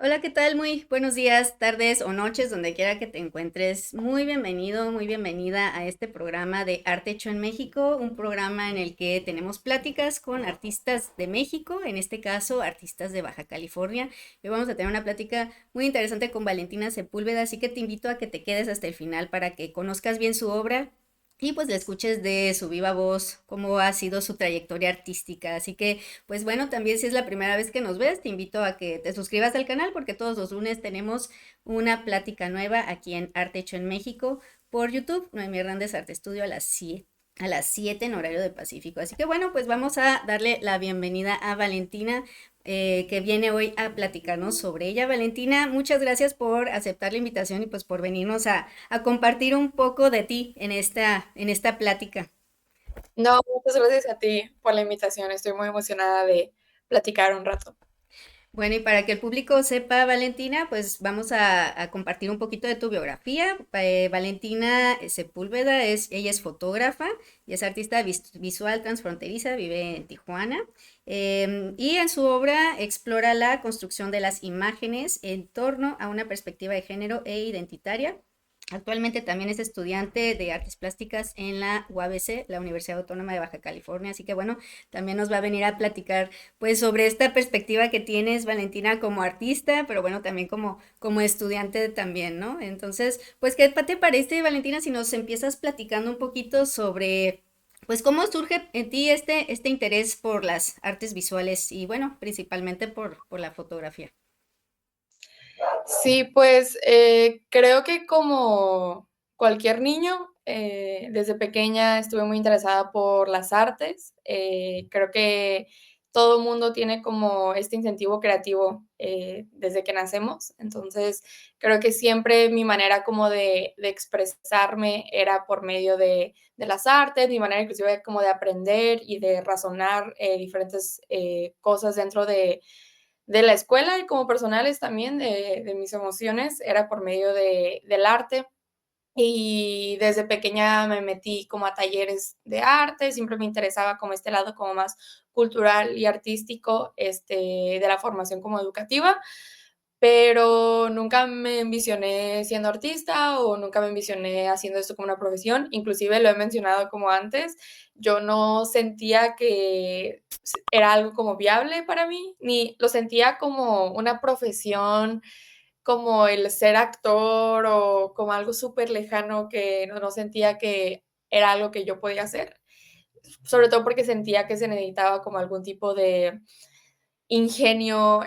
Hola, ¿qué tal? Muy buenos días, tardes o noches, donde quiera que te encuentres. Muy bienvenido, muy bienvenida a este programa de Arte Hecho en México, un programa en el que tenemos pláticas con artistas de México, en este caso artistas de Baja California. Hoy vamos a tener una plática muy interesante con Valentina Sepúlveda, así que te invito a que te quedes hasta el final para que conozcas bien su obra y pues le escuches de su viva voz cómo ha sido su trayectoria artística. Así que pues bueno, también si es la primera vez que nos ves, te invito a que te suscribas al canal porque todos los lunes tenemos una plática nueva aquí en Arte Hecho en México por YouTube, Noemí Hernández Arte Estudio a las 7 en horario de Pacífico. Así que bueno, pues vamos a darle la bienvenida a Valentina, que viene hoy a platicarnos sobre ella. Valentina, muchas gracias por aceptar la invitación y pues por venirnos a compartir un poco de ti en esta plática. No, muchas gracias a ti por la invitación. Estoy muy emocionada de platicar un rato. Bueno, y para que el público sepa, Valentina, pues vamos a compartir un poquito de tu biografía. Valentina Sepúlveda ella es fotógrafa y es artista visual transfronteriza, vive en Tijuana. Y en su obra explora la construcción de las imágenes en torno a una perspectiva de género e identitaria. Actualmente también es estudiante de artes plásticas en la UABC, la Universidad Autónoma de Baja California. Así que bueno, también nos va a venir a platicar pues sobre esta perspectiva que tienes, Valentina, como artista, pero bueno, también como estudiante también, ¿no? Entonces, pues, ¿qué te parece, Valentina, si nos empiezas platicando un poquito sobre, pues, cómo surge en ti este interés por las artes visuales y, bueno, principalmente por la fotografía? Sí, pues creo que como cualquier niño, desde pequeña estuve muy interesada por las artes. Creo que todo mundo tiene como este incentivo creativo desde que nacemos. Entonces, creo que siempre mi manera como de expresarme era por medio de las artes, mi manera inclusive como de aprender y de razonar diferentes cosas dentro de la escuela y como personales también, de mis emociones, era por medio del arte. Y desde pequeña me metí como a talleres de arte, siempre me interesaba como este lado como más cultural y artístico, de la formación como educativa, pero nunca me envisioné siendo artista o nunca me envisioné haciendo esto como una profesión. Inclusive lo he mencionado como antes, yo no sentía que era algo como viable para mí, ni lo sentía como una profesión, como el ser actor o como algo súper lejano que no sentía que era algo que yo podía hacer, sobre todo porque sentía que se necesitaba como algún tipo de ingenio,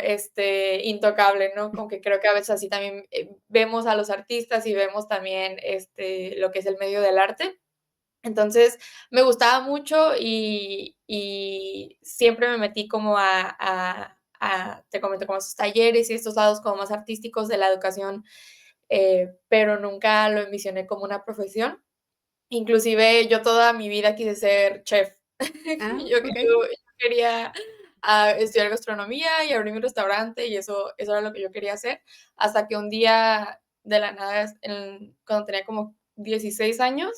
intocable, ¿no? Como que creo que a veces así también, vemos a los artistas y vemos también, lo que es el medio del arte. Entonces, me gustaba mucho y siempre me metí como te comento, como a esos talleres y estos lados como más artísticos de la educación, pero nunca lo envisioné como una profesión. Inclusive, yo toda mi vida quise ser chef. Ah, ok. Yo quería, estudiar gastronomía y abrir mi restaurante, y eso era lo que yo quería hacer, hasta que un día, de la nada, cuando tenía como 16 años,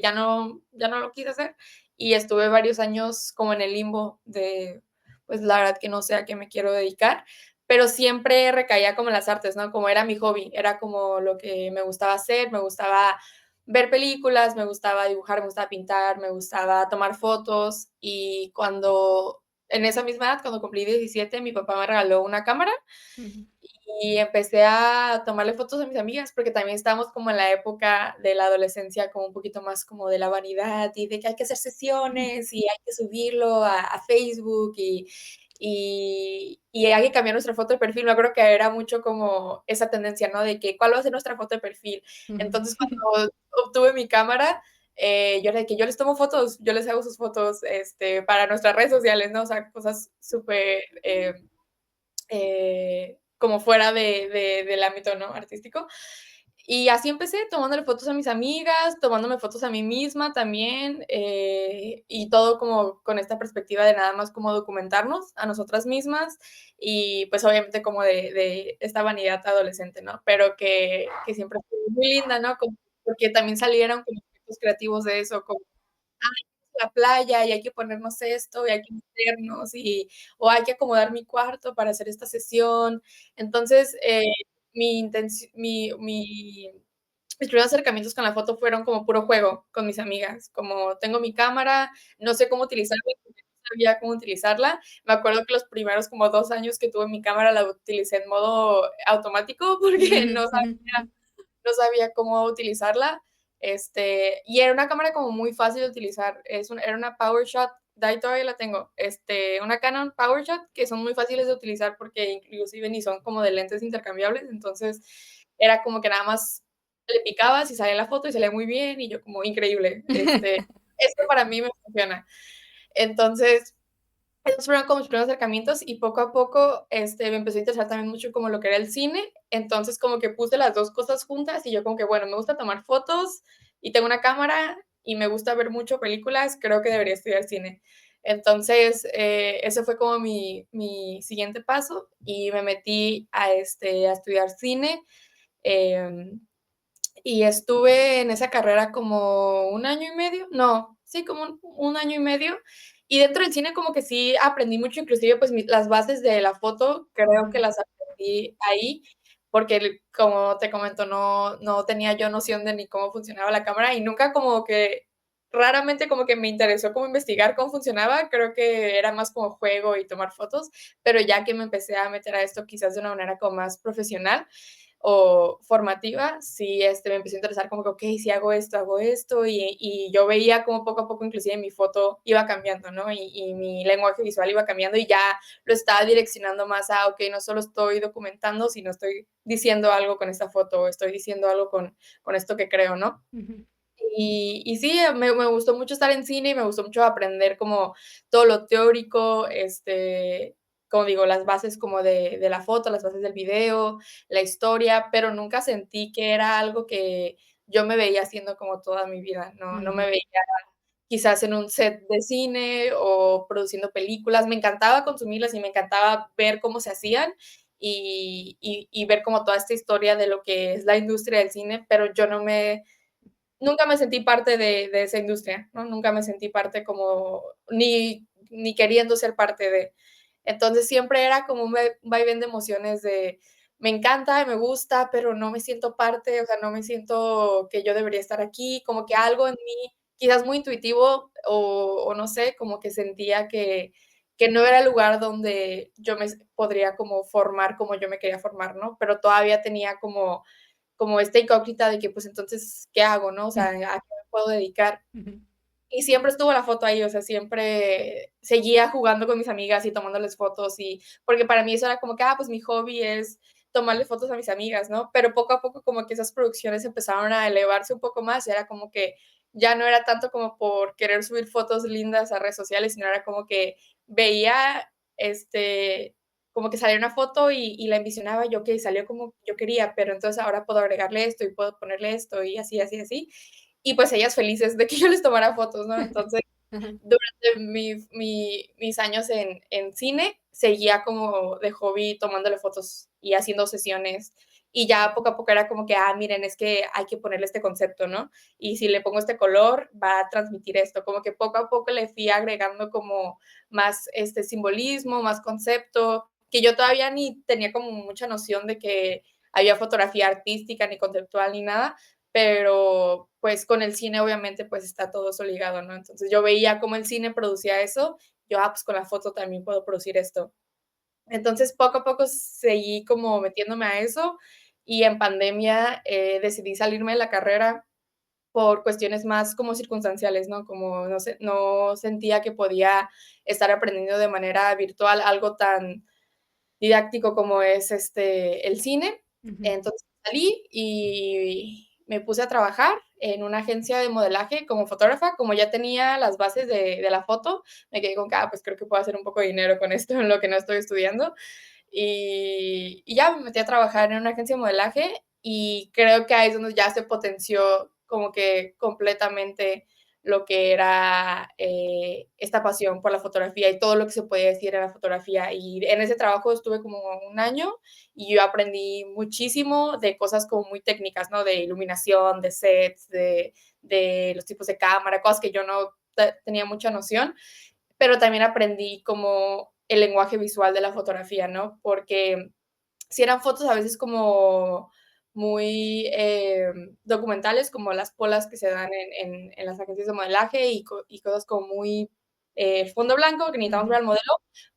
ya no lo quise hacer, y estuve varios años como en el limbo de, pues, la verdad que no sé a qué me quiero dedicar, pero siempre recaía como en las artes, ¿no? Como era mi hobby, era como lo que me gustaba hacer, me gustaba ver películas, me gustaba dibujar, me gustaba pintar, me gustaba tomar fotos, y cuando en esa misma edad, cuando cumplí 17, mi papá me regaló una cámara Ujú. y empecé a tomarle fotos a mis amigas, porque también estábamos como en la época de la adolescencia, como un poquito más como de la vanidad y de que hay que hacer sesiones y hay que subirlo a Facebook y hay que cambiar nuestra foto de perfil. Me acuerdo que era mucho como esa tendencia, ¿no? De que, ¿cuál va a ser nuestra foto de perfil? Ujú. Entonces, cuando obtuve mi cámara, yo era de que yo les tomo fotos, yo les hago sus fotos, para nuestras redes sociales, ¿no? O sea, cosas súper, como fuera del ámbito, ¿no? Artístico. Y así empecé, tomándole fotos a mis amigas, tomándome fotos a mí misma también, y todo como con esta perspectiva de nada más como documentarnos a nosotras mismas y pues obviamente como de esta vanidad adolescente, ¿no? Pero que siempre fue muy linda, ¿no? Como porque también salieron como proyectos creativos de eso, como la playa y hay que ponernos esto y hay que meternos o hay que acomodar mi cuarto para hacer esta sesión. Entonces, mi intenci mi mis primeros acercamientos con la foto fueron como puro juego con mis amigas, como tengo mi cámara, no sé cómo utilizarla, porque no sabía cómo utilizarla. Me acuerdo que los primeros como 2 años que tuve mi cámara la utilicé en modo automático porque Ujú, ujú, no sabía cómo utilizarla, y era una cámara como muy fácil de utilizar, era una PowerShot, de ahí todavía la tengo, una Canon PowerShot, que son muy fáciles de utilizar porque inclusive ni son como de lentes intercambiables, entonces era como que nada más le picabas y salía la foto y salía muy bien, y yo como increíble, esto para mí me funciona. Entonces, esos fueron como mis primeros acercamientos y poco a poco, me empezó a interesar también mucho como lo que era el cine, entonces como que puse las 2 cosas juntas y yo como que, bueno, me gusta tomar fotos y tengo una cámara y me gusta ver mucho películas, creo que debería estudiar cine. Entonces, ese fue como mi siguiente paso y me metí a estudiar cine, em, y estuve en esa carrera como 1 año y medio, no, sí, como un año y medio. Y dentro del cine como que sí aprendí mucho, inclusive, pues, las bases de la foto, creo que ujú, las aprendí ahí, porque como te comento, no tenía yo noción de ni cómo funcionaba la cámara y nunca como que raramente como que me interesó como investigar cómo funcionaba, creo que era más como juego y tomar fotos, pero ya que me empecé a meter a esto quizás de una manera como más profesional, o formativa, sí, me empezó a interesar como que, okey, si hago esto, y yo veía como poco a poco, inclusive mi foto iba cambiando, ¿no? Y mi lenguaje visual iba cambiando, y ya lo estaba direccionando más a, okey, no solo estoy documentando, sino estoy diciendo algo con esta foto, o estoy diciendo algo con esto que creo, ¿no? ujú, Y sí, me gustó mucho estar en cine y me gustó mucho aprender como todo lo teórico, como digo, las bases como de la foto, las bases del video, la historia, pero nunca sentí que era algo que yo me veía haciendo como toda mi vida, no me ujú, veía quizás en un set de cine o produciendo películas. Me encantaba consumirlas y me encantaba ver cómo se hacían y ver como toda esta historia de lo que es la industria del cine, pero yo nunca me sentí parte de esa industria, ¿no? Nunca me sentí parte como ni queriendo ser parte de. Entonces, siempre era como un vaivén de emociones de me encanta, me gusta, pero no me siento parte, o sea, no me siento que yo debería estar aquí, como que algo en mí, quizás muy intuitivo o no sé, como que sentía que no era el lugar donde yo me podría como formar como yo me quería formar, ¿no? Pero todavía tenía como esta incógnita de que, pues, entonces, ¿qué hago, no? O sea, ¿a qué me puedo dedicar? ujú, Y siempre estuvo la foto ahí, o sea, siempre seguía jugando con mis amigas y tomándoles fotos porque para mí eso era como que, pues mi hobby es tomarle fotos a mis amigas, ¿no? Pero poco a poco como que esas producciones empezaron a elevarse un poco más, y era como que ya no era tanto como por querer subir fotos lindas a redes sociales, sino era como que veía, como que salía una foto y la envisionaba yo, que salió como yo quería, pero entonces ahora puedo agregarle esto y puedo ponerle esto y así, así, así. Y pues ellas felices de que yo les tomara fotos, ¿no? Entonces, ajá, durante mis años en cine, seguía como de hobby tomándole fotos y haciendo sesiones. Y ya poco a poco era como que, miren, es que hay que ponerle este concepto, ¿no? Y si le pongo este color, va a transmitir esto. Como que poco a poco le fui agregando como más simbolismo, más concepto, que yo todavía ni tenía como mucha noción de que había fotografía artística, ni conceptual, ni nada, pero pues con el cine obviamente pues está todo eso ligado, ¿no? Entonces yo veía cómo el cine producía eso, yo, pues con la foto también puedo producir esto. Entonces poco a poco seguí como metiéndome a eso y en pandemia decidí salirme de la carrera por cuestiones más como circunstanciales, ¿no? Como no sé, no sentía que podía estar aprendiendo de manera virtual algo tan didáctico como es, el cine. ujú, Entonces salí y me puse a trabajar en una agencia de modelaje como fotógrafa, como ya tenía las bases de la foto, me quedé con que, pues creo que puedo hacer un poco de dinero con esto en lo que no estoy estudiando. Y ya me metí a trabajar en una agencia de modelaje y creo que ahí es donde ya se potenció como que completamente lo que era esta pasión por la fotografía y todo lo que se podía decir en la fotografía. Y en ese trabajo estuve como un año y yo aprendí muchísimo de cosas como muy técnicas, ¿no? De iluminación, de sets, de los tipos de cámara, cosas que yo no tenía mucha noción, pero también aprendí como el lenguaje visual de la fotografía, ¿no? Porque si eran fotos a veces como muy documentales, como las polas que se dan en las agencias de modelaje y cosas como muy fondo blanco, que necesitamos ver Ujú, al modelo,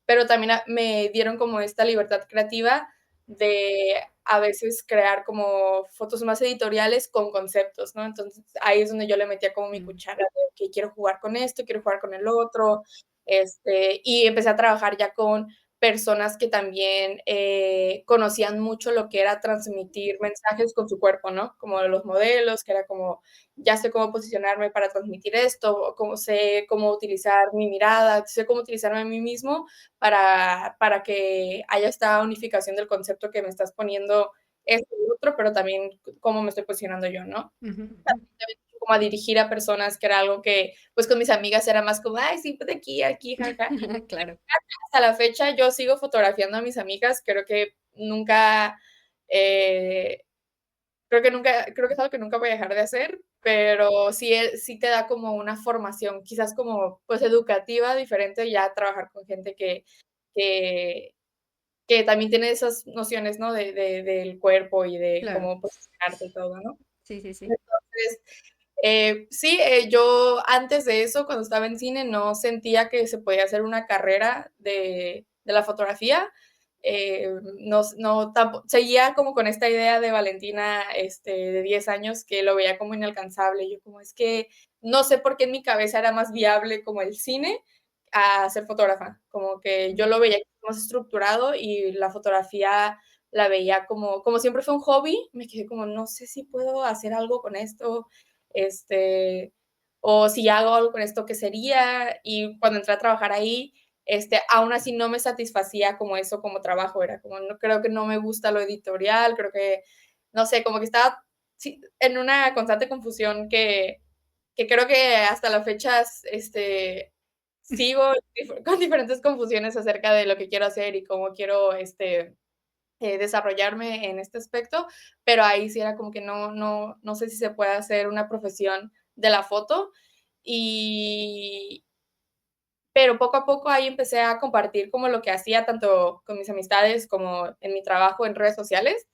pero también me dieron como esta libertad creativa de a veces crear como fotos más editoriales con conceptos, ¿no? Entonces ahí es donde yo le metía como mi mm, cuchara de que quiero jugar con esto, quiero jugar con el otro, y empecé a trabajar ya con personas que también conocían mucho lo que era transmitir mensajes con su cuerpo, ¿no? Como los modelos, que era como, ya sé cómo posicionarme para transmitir esto, o cómo sé cómo utilizar mi mirada, sé cómo utilizarme a mí mismo para que haya esta unificación del concepto que me estás poniendo esto y otro, pero también cómo me estoy posicionando yo, ¿no? ujú, ujú. También como a dirigir a personas, que era algo que, pues, con mis amigas era más como, ay, sí, pues, de aquí, jaja. Claro, Hasta la fecha yo sigo fotografiando a mis amigas, eh, creo que es algo que nunca voy a dejar de hacer, pero sí te da como una formación, quizás como, pues, educativa diferente, ya trabajar con gente que que también tiene esas nociones, ¿no? Del cuerpo y de claro. cómo posicionarte y todo, ¿no? Sí, sí, sí. Entonces, sí, yo antes de eso, cuando estaba en cine, no sentía que se podía hacer una carrera de la fotografía. No seguía como con esta idea de Valentina, de 10 años, que lo veía como inalcanzable. Yo como, es que no sé por qué en mi cabeza era más viable como el cine a ser fotógrafa. Como que yo Ujú, lo veía más estructurado y la fotografía la veía como siempre fue un hobby, me quedé como, no sé si puedo hacer algo con esto, este, o si hago algo con esto, ¿qué sería? Y cuando entré a trabajar ahí, aún así no me satisfacía como eso como trabajo, era como, no creo que no me gusta lo editorial, creo que, no sé, como que estaba sí, en una constante confusión que creo que hasta la fecha, sigo con diferentes confusiones acerca de lo que quiero hacer y cómo quiero, desarrollarme en este aspecto, pero ahí sí era como que no sé si se puede hacer una profesión de la foto, y pero poco a poco ahí empecé a compartir como lo que hacía tanto con mis amistades como en mi trabajo en redes sociales.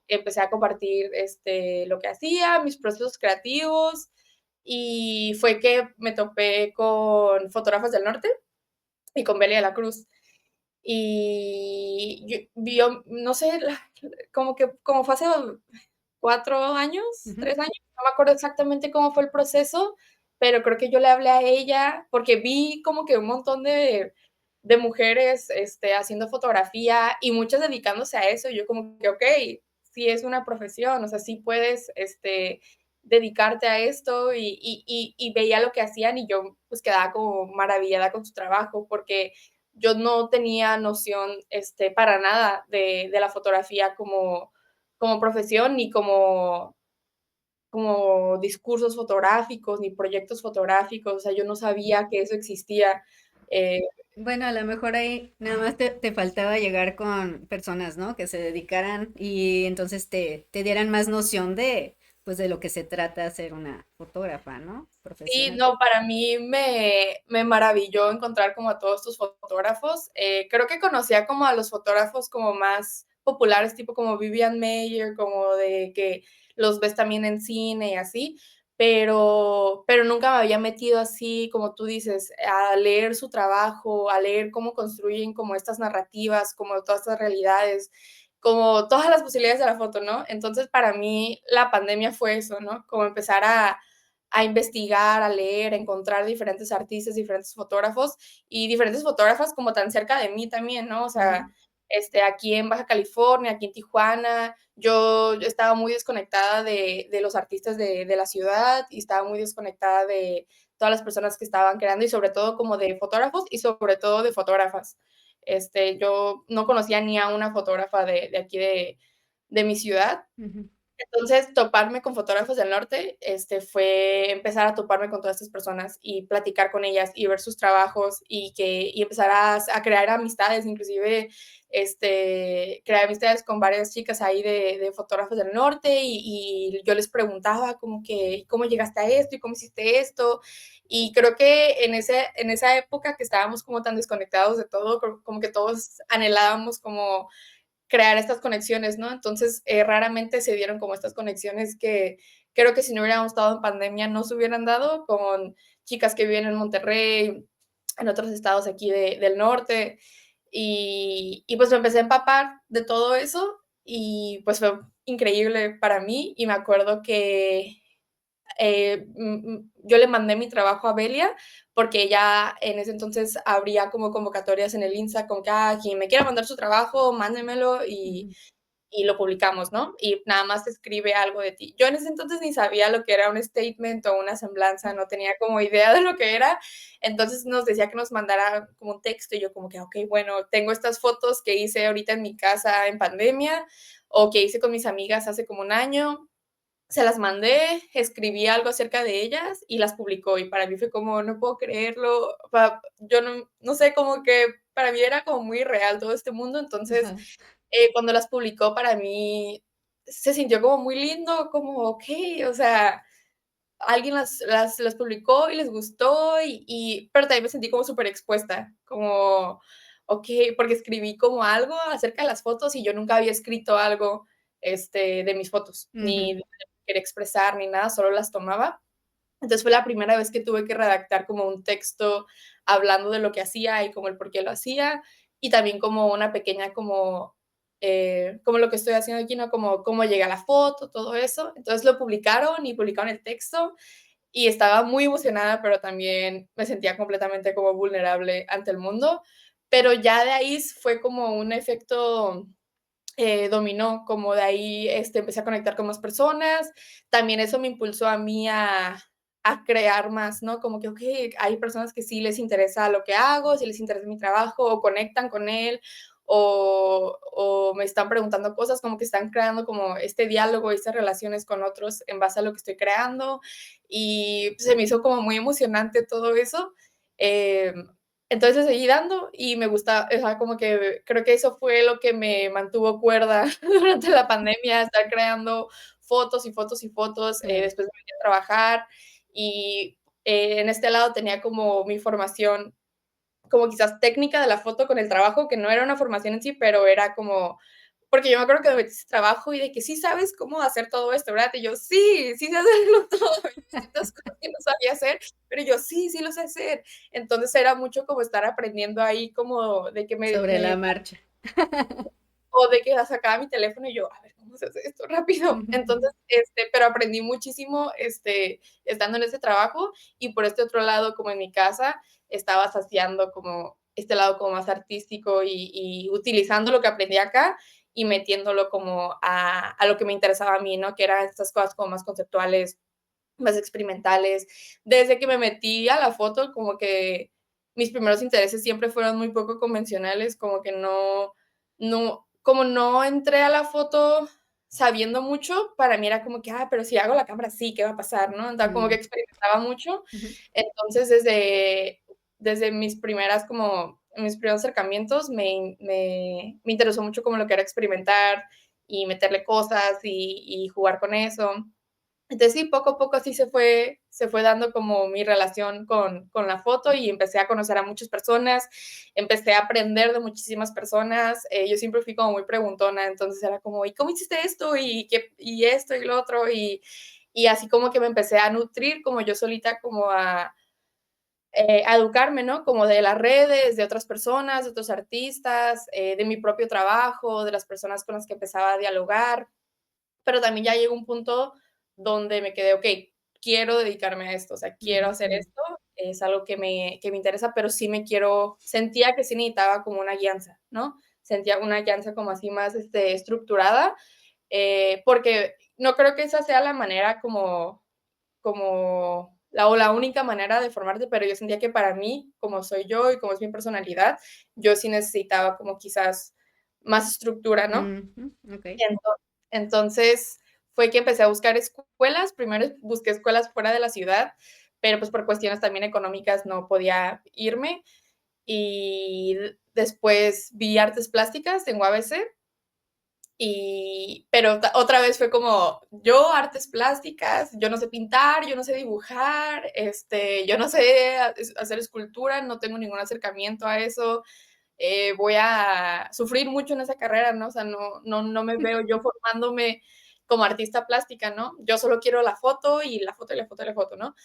Empecé a compartir, lo que hacía, mis procesos creativos, y fue que me topé con Fotógrafas del Norte y con Belia de la Cruz. Y vio, no sé, como fue hace 4 años, ujú. 3 años, no me acuerdo exactamente cómo fue el proceso, pero creo que yo le hablé a ella, porque vi como que un montón de mujeres, haciendo fotografía y muchas dedicándose a eso, y yo como que, okey, sí es una profesión, o sea, sí puedes, dedicarte a esto, y veía lo que hacían, y yo, pues, quedaba como maravillada con su trabajo, porque yo no tenía noción, para nada de la fotografía como profesión, ni como discursos fotográficos, ni proyectos fotográficos, o sea, yo no sabía que eso existía. Eh, Bueno, a lo mejor ahí nada más te faltaba llegar con personas, ¿no? Que se dedicaran y entonces te dieran más noción de, pues, de lo que se trata ser una fotógrafa, ¿no? sí, Profesional. no, para mí me maravilló encontrar como a todos estos fotógrafos. Creo que conocía como a los fotógrafos como más populares, tipo como Vivian Mayer, como de que los ves también en cine y así, pero nunca me había metido así, como tú dices, a leer su trabajo, a leer cómo construyen como estas narrativas, como todas estas realidades, como todas las posibilidades de la foto, ¿no? Entonces, para mí la pandemia fue eso, ¿no? Como empezar a investigar, a leer, a encontrar diferentes artistas, diferentes fotógrafos y diferentes fotógrafas como tan cerca de mí también, ¿no? O sea, Ujú. aquí en Baja California, aquí en Tijuana, yo estaba muy desconectada de los artistas de la ciudad y estaba muy desconectada de todas las personas que estaban creando y sobre todo como de fotógrafos y sobre todo de fotógrafas. Yo no conocía ni a una fotógrafa de aquí de mi ciudad, Ujú. Entonces, toparme con Fotógrafos del Norte, fue empezar a toparme con todas estas personas y platicar con ellas y ver sus trabajos y empezar a crear amistades, inclusive, crear amistades con varias chicas ahí de Fotógrafos del Norte y yo les preguntaba como que, ¿cómo llegaste a esto y cómo hiciste esto? Y creo que en esa época que estábamos como tan desconectados de todo, como que todos anhelábamos como crear estas conexiones, ¿no? Entonces, raramente se dieron como estas conexiones que creo que si no hubiéramos estado en pandemia no se hubieran dado con chicas que viven en Monterrey, en otros estados aquí del norte. Y pues me empecé a empapar de todo eso y pues fue increíble para mí y me acuerdo que yo le mandé mi trabajo a Belia porque ella en ese entonces abría como convocatorias en el Insta, como que, quien me quiera mandar su trabajo, mándemelo Ujú. y lo publicamos, ¿no? Y nada más escribe algo de ti. Yo en ese entonces ni sabía lo que era un statement o una semblanza, no tenía como idea de lo que era, entonces nos decía que nos mandara como un texto y yo como que, ok, bueno, tengo estas fotos que hice ahorita en mi casa en pandemia o que hice con mis amigas hace como un año, se las mandé, escribí algo acerca de ellas y las publicó y para mí fue como, no puedo creerlo, yo no sé, como que para mí era como muy real todo este mundo, entonces Ajá. cuando las publicó para mí se sintió como muy lindo, como, okey, o sea, alguien las publicó y les gustó pero también me sentí como superexpuesta, como, okey, porque escribí como algo acerca de las fotos y yo nunca había escrito algo, de mis fotos, ni Ujú. de lo que quería expresar ni nada, solo las tomaba. Entonces fue la primera vez que tuve que redactar como un texto hablando de lo que hacía y como el por qué lo hacía, y también como una pequeña como lo que estoy haciendo aquí, ¿no? Como cómo llega la foto, todo eso. Entonces lo publicaron y publicaron el texto y estaba muy emocionada, pero también me sentía completamente como vulnerable ante el mundo. Pero ya de ahí fue como un efecto dominó, como de ahí empecé a conectar con más personas. También eso me impulsó a mí a crear más, ¿no? Como que, ok, hay personas que sí les interesa lo que hago, sí les interesa mi trabajo, o conectan con él, o me están preguntando cosas, como que están creando como este diálogo, estas relaciones con otros en base a lo que estoy creando. Y pues, se me hizo como muy emocionante todo eso. Eh, entonces seguí dando y me gusta, o sea, como que creo que eso fue lo que me mantuvo cuerda durante la pandemia, estar creando fotos y fotos y fotos, Claro. después me metí a trabajar y, en este lado tenía como mi formación, como quizás técnica de la foto con el trabajo, que no era una formación en sí, pero era como porque yo me acuerdo que me metí a ese trabajo y de que: "Sí sabes cómo hacer todo esto, ¿verdad?". Y yo: "Sí, sí sé hacerlo todo". Y distintas cosas que no sabía hacer, pero yo: "Sí, sí lo sé hacer". Entonces, era mucho como estar aprendiendo ahí como de que Sobre la marcha. o de que sacaba mi teléfono y yo: "A ver, ¿cómo se hace esto rápido?". Ujú, Entonces, ujú. pero aprendí muchísimo, estando en ese trabajo y por este otro lado, como en mi casa, estaba saciando como este lado como más artístico y utilizando lo que aprendí acá y metiéndolo como a lo que me interesaba a mí, ¿no? Que eran estas cosas como más conceptuales, más experimentales. Desde que me metí a la foto, como que mis primeros intereses siempre fueron muy poco convencionales, como que como no entré a la foto sabiendo mucho, para mí era como que, pero si hago la cámara, sí, ¿qué va a pasar?, ¿no? Entonces, como que Mm, experimentaba mucho. ujú. Entonces, desde mis primeros acercamientos me interesó mucho como lo que era experimentar y meterle cosas y jugar con eso. Entonces sí, poco a poco así se fue dando como mi relación con la foto y empecé a conocer a muchas personas, empecé a aprender de muchísimas personas, yo siempre fui como muy preguntona, entonces era como, ¿y cómo hiciste esto? ¿Y qué? ¿Y esto? ¿Y lo otro? Y así como que me empecé a nutrir como yo solita, como a educarme, ¿no? Como de las redes, de otras personas, de otros artistas, de mi propio trabajo, de las personas con las que empezaba a dialogar. Pero también ya llegó un punto donde me quedé, okey, quiero dedicarme a esto, o sea, quiero Ujú, hacer mm. esto, es algo que me interesa, pero sí me quiero sentía que sí necesitaba como una guianza, ¿no? Sentía una guianza como así más, estructurada, porque no creo que esa sea la manera como la única manera de formarte, pero yo sentía que para mí, como soy yo y como es mi personalidad, yo sí necesitaba como quizás más estructura, ¿no? Ujú, okey. Ento entonces, fue que empecé a buscar escuelas. Primero busqué escuelas fuera de la ciudad, pero pues por cuestiones también económicas no podía irme. Y después vi artes plásticas en UABC. Pero otra vez fue como, yo artes plásticas, yo no sé pintar, yo no sé dibujar, yo no sé hacer escultura, no tengo ningún acercamiento a eso, voy a sufrir mucho en esa carrera, ¿no? O sea, no me veo yo formándome como artista plástica, ¿no? Yo solo quiero la foto y la foto y la foto y la foto, ¿no?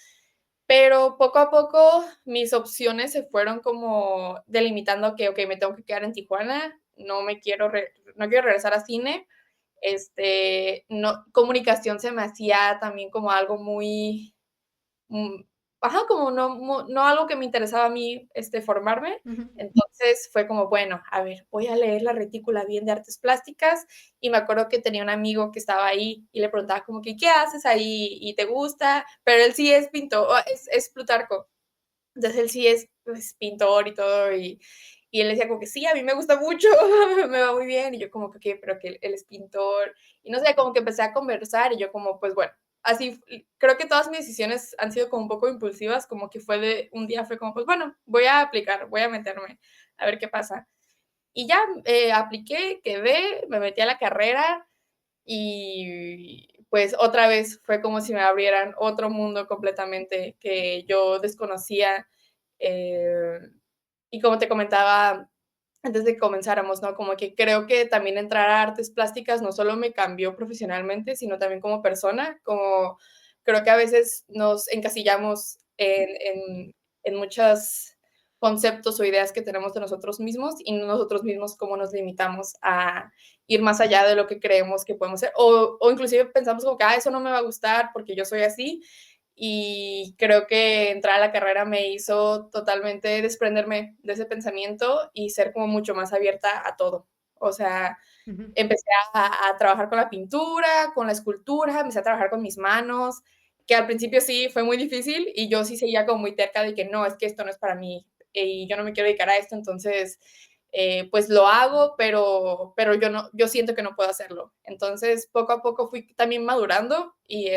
Pero poco a poco mis opciones se fueron como delimitando que, ok, me tengo que quedar en Tijuana, no quiero regresar a cine. No, comunicación se me hacía también como algo muy, mm, ajá, como no algo que me interesaba a mí, formarme. Ujú, Entonces fue como, bueno, a ver, voy a leer la retícula bien de artes plásticas. Y me acuerdo que tenía un amigo que estaba ahí y le preguntaba como que, ¿qué haces ahí? ¿Y te gusta? Pero él sí es pintor, es Plutarco. Entonces él sí es pues, pintor y todo, y él decía como que sí, a mí me gusta mucho, me va muy bien, y yo como que, ok, pero que él es pintor, y no sé, como que empecé a conversar, y yo como, pues bueno, así, creo que todas mis decisiones han sido como un poco impulsivas, como que un día fue como, pues bueno, voy a aplicar, voy a meterme, a ver qué pasa. Y ya, apliqué, quedé, me metí a la carrera, y pues otra vez fue como si me abrieran otro mundo completamente que yo desconocía. eh, y como te comentaba antes de que comenzáramos, ¿no? Como que creo que también entrar a artes plásticas no solo me cambió profesionalmente, sino también como persona, como creo que a veces nos encasillamos en muchos conceptos o ideas que tenemos de nosotros mismos y nosotros mismos cómo nos limitamos a ir más allá de lo que creemos que podemos ser, o inclusive pensamos como que, eso no me va a gustar porque yo soy así, y creo que entrar a la carrera me hizo totalmente desprenderme de ese pensamiento y ser como mucho más abierta a todo. O sea, ujú. empecé a trabajar con la pintura, con la escultura, empecé a trabajar con mis manos, que al principio sí fue muy difícil y yo sí seguía como muy terca de que no, es que esto no es para mí y yo no me quiero dedicar a esto, entonces pues lo hago, pero yo siento que no puedo hacerlo. Entonces poco a poco fui también madurando y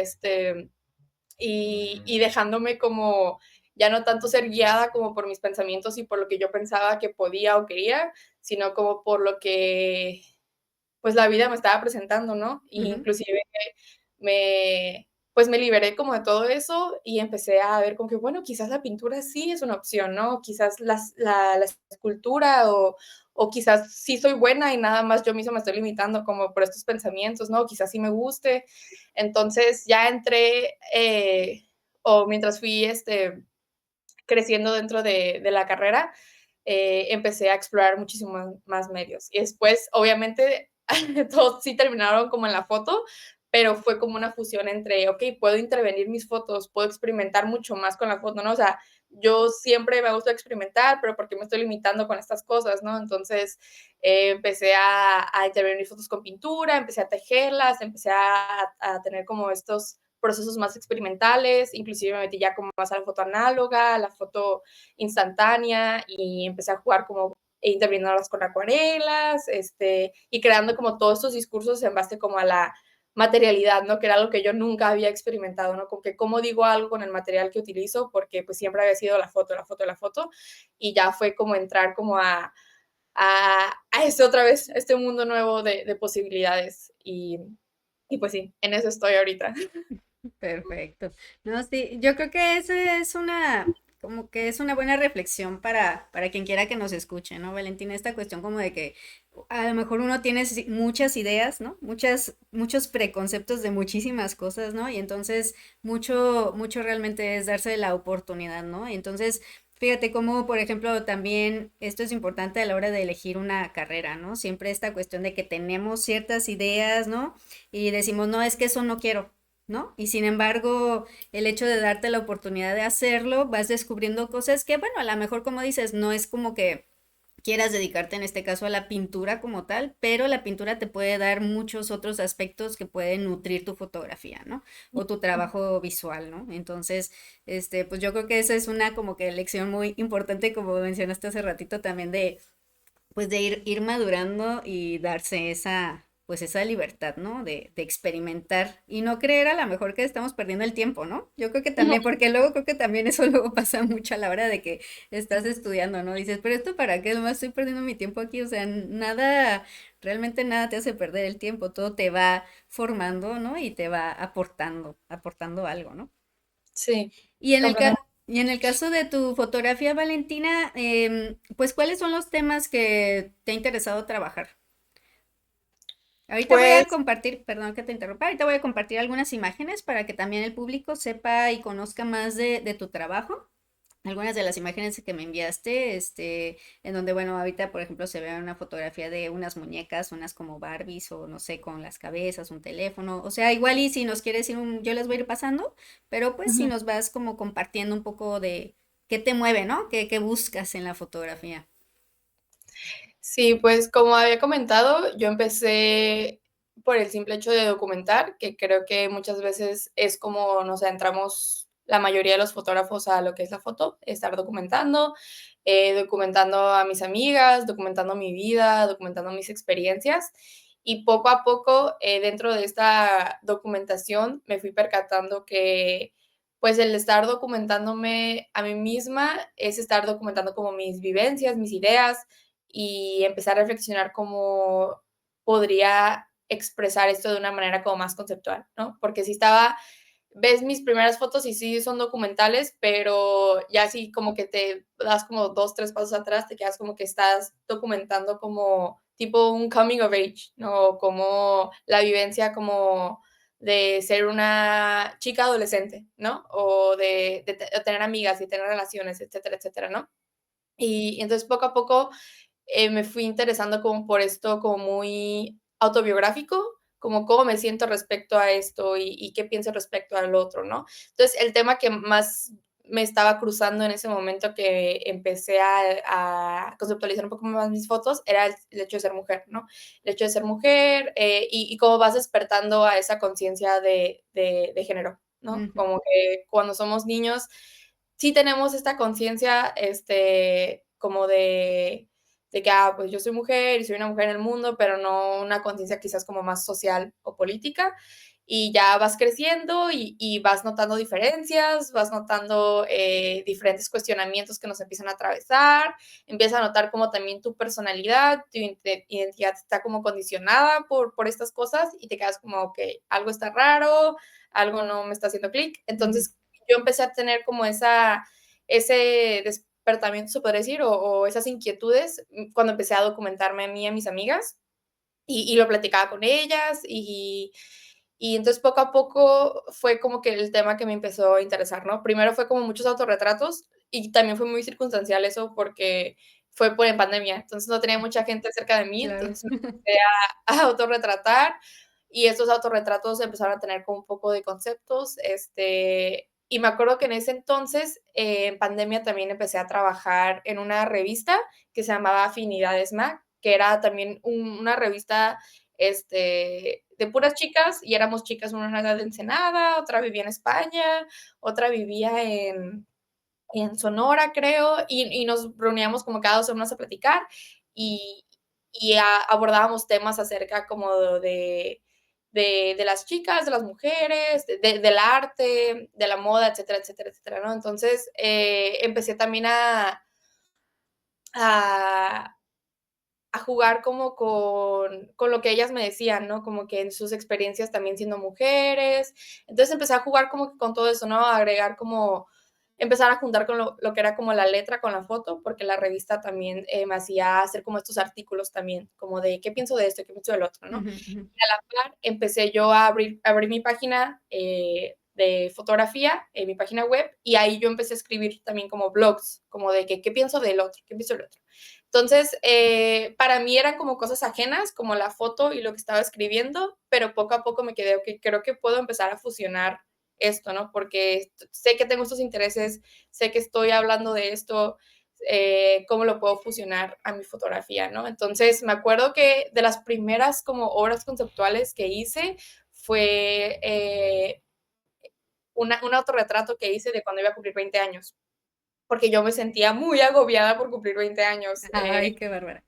dejándome como ya no tanto ser guiada como por mis pensamientos y por lo que yo pensaba que podía o quería, sino como por lo que pues la vida me estaba presentando, ¿no? Y Ujú, inclusive pues me liberé como de todo eso y empecé a ver como que, bueno, quizás la pintura sí es una opción, ¿no? Quizás la escultura o quizás sí soy buena y nada más yo misma me estoy limitando como por estos pensamientos, ¿no? Quizás sí me guste. Entonces ya entré, o mientras fui creciendo dentro de la carrera, empecé a explorar muchísimos más medios. Y después, obviamente, todos sí terminaron como en la foto, pero fue como una fusión entre, ok, puedo intervenir mis fotos, puedo experimentar mucho más con la foto, ¿no? O sea, yo siempre me gusta experimentar, pero ¿por qué me estoy limitando con estas cosas, no? Entonces, empecé a intervenir mis fotos con pintura, empecé a tejerlas, empecé a tener como estos procesos más experimentales, inclusive me metí ya como más a la foto análoga, a la foto instantánea y empecé a jugar como interviniéndolas con acuarelas, y creando como todos estos discursos en base como a la materialidad, ¿no? Que era algo que yo nunca había experimentado, ¿no? Como que cómo digo algo con el material que utilizo, porque pues siempre había sido la foto, la foto, la foto, y ya fue como entrar como a otra vez, este mundo nuevo de posibilidades, y pues sí, en eso estoy ahorita. Perfecto. No, sí, yo creo que esa es como que es una buena reflexión para quien quiera que nos escuche, ¿no, Valentina? Esta cuestión como de que a lo mejor uno tiene muchas ideas, ¿no? Muchos preconceptos de muchísimas cosas, ¿no? Y entonces mucho realmente es darse la oportunidad, ¿no? Y entonces, fíjate cómo, por ejemplo, también esto es importante a la hora de elegir una carrera, ¿no? Siempre esta cuestión de que tenemos ciertas ideas, ¿no? Y decimos, no, es que eso no quiero, ¿no? Y sin embargo, el hecho de darte la oportunidad de hacerlo, vas descubriendo cosas que, bueno, a lo mejor como dices, no es como que quieras dedicarte en este caso a la pintura como tal, pero la pintura te puede dar muchos otros aspectos que pueden nutrir tu fotografía, ¿no? O tu trabajo visual, ¿no? Entonces, pues yo creo que esa es una como que lección muy importante, como mencionaste hace ratito también de, pues de ir madurando y darse pues esa libertad, ¿no? De experimentar y no creer a lo mejor que estamos perdiendo el tiempo, ¿no? Yo creo que también, porque luego creo que también eso luego pasa mucho a la hora de que estás estudiando, ¿no? Dices, pero esto para qué, nomás estoy perdiendo mi tiempo aquí, o sea, nada, realmente nada te hace perder el tiempo, todo te va formando, ¿no? Y te va aportando algo, ¿no? Sí, Y en completamente. y en el caso de tu fotografía, Valentina, pues, ¿cuáles son los temas que te ha interesado trabajar? Ahorita voy a Pues compartir, perdón que te interrumpa, ahorita voy a compartir algunas imágenes para que también el público sepa y conozca más de tu trabajo. Algunas de las imágenes que me enviaste, en donde, bueno, ahorita, por ejemplo, se ve una fotografía de unas muñecas, unas como Barbies o no sé, con las cabezas, un teléfono. O sea, igual y si nos quieres ir, yo les voy a ir pasando, pero pues si ujú. nos vas como compartiendo un poco de qué te mueve, ¿no? ¿Qué buscas en la fotografía? Sí, pues como había comentado, yo empecé por el simple hecho de documentar, que creo que muchas veces es como nos entramos la mayoría de los fotógrafos a lo que es la foto, estar documentando, documentando a mis amigas, documentando mi vida, documentando mis experiencias. Y poco a poco, dentro de esta documentación, me fui percatando que pues el estar documentándome a mí misma es estar documentando como mis vivencias, mis ideas, y empezar a reflexionar cómo podría expresar esto de una manera como más conceptual, ¿no? Porque si estaba, ves mis primeras fotos y sí son documentales, pero ya así como que te das como 2, 3 pasos atrás, te quedas como que estás documentando como tipo un coming of age, ¿no? Como la vivencia como de ser una chica adolescente, ¿no? O de tener amigas y tener relaciones, etcétera, etcétera, ¿no? Y entonces poco a poco me fui interesando como por esto como muy autobiográfico, como cómo me siento respecto a esto y qué pienso respecto al otro, ¿no? Entonces, el tema que más me estaba cruzando en ese momento que empecé a conceptualizar un poco más mis fotos era el hecho de ser mujer, ¿no? El hecho de ser mujer y cómo vas despertando a esa conciencia de género, ¿no? Ujú, Como que cuando somos niños sí tenemos esta conciencia, como de que, pues yo soy mujer y soy una mujer en el mundo, pero no una conciencia quizás como más social o política. Y ya vas creciendo y vas notando diferencias, vas notando diferentes cuestionamientos que nos empiezan a atravesar, empiezas a notar como también tu personalidad, tu identidad está como condicionada por estas cosas y te quedas como, ok, algo está raro, algo no me está haciendo clic. ujú. Entonces yo empecé a tener como ese despertamiento, se podría decir, o esas inquietudes cuando empecé a documentarme a mí y a mis amigas y lo platicaba con ellas y entonces poco a poco fue como que el tema que me empezó a interesar, ¿no? Primero fue como muchos autorretratos y también fue muy circunstancial eso porque fue por en pandemia, entonces no tenía mucha gente cerca de mí, Claro. entonces me empecé a autorretratar y estos autorretratos empezaron a tener como un poco de conceptos, y me acuerdo que en ese entonces, en pandemia también empecé a trabajar en una revista que se llamaba Afinidades Mag, que era también una revista de puras chicas, y éramos chicas, una era de Ensenada, otra vivía en España, otra vivía en Sonora, creo, y nos reuníamos como cada 2 semanas a platicar y, abordábamos temas acerca como de las chicas, de las mujeres, del arte, de la moda, etcétera, etcétera, etcétera, ¿no? Entonces, empecé también a, a jugar como con lo que ellas me decían, ¿no? Como que en sus experiencias también siendo mujeres. Entonces empecé a jugar como que con todo eso, ¿no? A agregar como, empezar a juntar con lo que era como la letra con la foto, porque la revista también me hacía hacer como estos artículos también, como de qué pienso de esto, qué pienso del otro, ¿no? Ujú, ujú. Y a la par empecé yo a abrir mi página de fotografía, mi página web, y ahí yo empecé a escribir también como blogs, como de que qué pienso del otro, qué pienso del otro. Entonces, para mí eran como cosas ajenas, como la foto y lo que estaba escribiendo, pero poco a poco me quedé, ok, creo que puedo empezar a fusionar esto, ¿no? Porque sé que tengo estos intereses, sé que estoy hablando de esto, cómo lo puedo fusionar a mi fotografía, ¿no? Entonces, me acuerdo que de las primeras como obras conceptuales que hice fue un autorretrato que hice de cuando iba a cumplir 20 años, porque yo me sentía muy agobiada por cumplir 20 años. Ay, qué bárbara.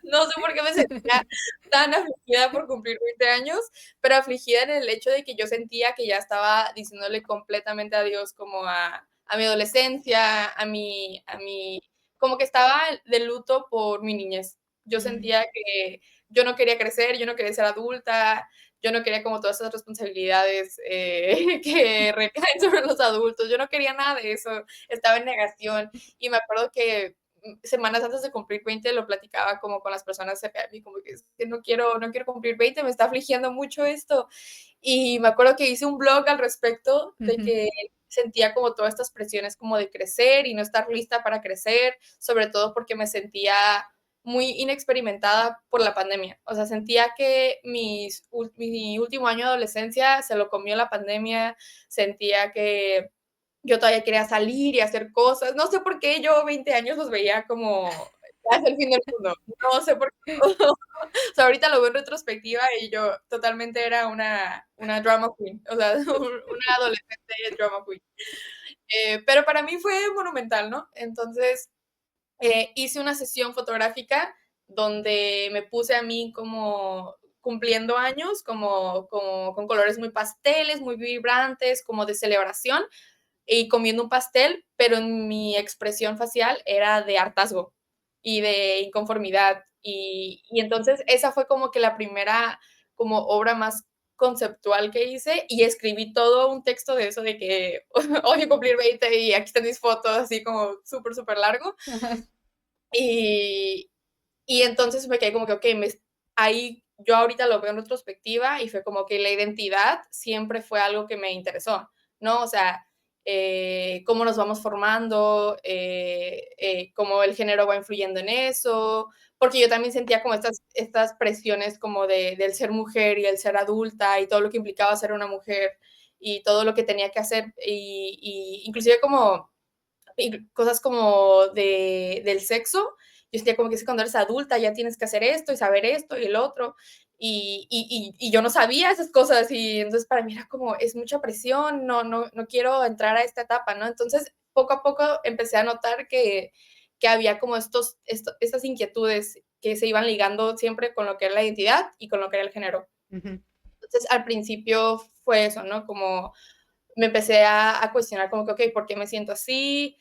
No sé por qué me sentía tan afligida por cumplir 20 años, pero afligida en el hecho de que yo sentía que ya estaba diciéndole completamente adiós como a mi adolescencia, como que estaba de luto por mi niñez. Yo Mm, sentía que yo no quería crecer, yo no quería ser adulta, yo no quería como todas esas responsabilidades que recaen sobre los adultos, yo no quería nada de eso, estaba en negación y me acuerdo que semanas antes de cumplir 20 lo platicaba como con las personas cerca de mí, como que, es que no quiero cumplir 20, me está afligiendo mucho esto. Y me acuerdo que hice un blog al respecto de ujú, que sentía como todas estas presiones como de crecer y no estar lista para crecer, sobre todo porque me sentía muy inexperimentada por la pandemia. O sea, sentía que mi último año de adolescencia se lo comió la pandemia, sentía que yo todavía quería salir y hacer cosas. No sé por qué yo 20 años los veía como es el fin del mundo. No sé por qué. O sea, ahorita lo veo en retrospectiva y yo totalmente era una drama queen, o sea, una adolescente drama queen. Pero para mí fue monumental, ¿no? Entonces, hice una sesión fotográfica donde me puse a mí como cumpliendo años, como con colores muy pasteles, muy vibrantes, como de celebración, y comiendo un pastel, pero en mi expresión facial era de hartazgo y de inconformidad. Y entonces esa fue como que la primera como obra más conceptual que hice y escribí todo un texto de eso de que hoy cumplir 20 y aquí están mis fotos, así como súper, súper largo. ajá, Y, y entonces me quedé como que, ok, ahí yo ahorita lo veo en retrospectiva y fue como que la identidad siempre fue algo que me interesó, ¿no? O sea, cómo nos vamos formando, cómo el género va influyendo en eso, porque yo también sentía como estas presiones como del ser mujer y el ser adulta y todo lo que implicaba ser una mujer y todo lo que tenía que hacer y inclusive como y cosas como del sexo. Yo sentía como que es cuando eres adulta ya tienes que hacer esto y saber esto y el otro. Y yo no sabía esas cosas y entonces para mí era como, es mucha presión, no quiero entrar a esta etapa, ¿no? Entonces poco a poco empecé a notar que había como estas inquietudes que se iban ligando siempre con lo que era la identidad y con lo que era el género. ujú, Entonces al principio fue eso, ¿no? Como me empecé a cuestionar como que, ok, ¿por qué me siento así?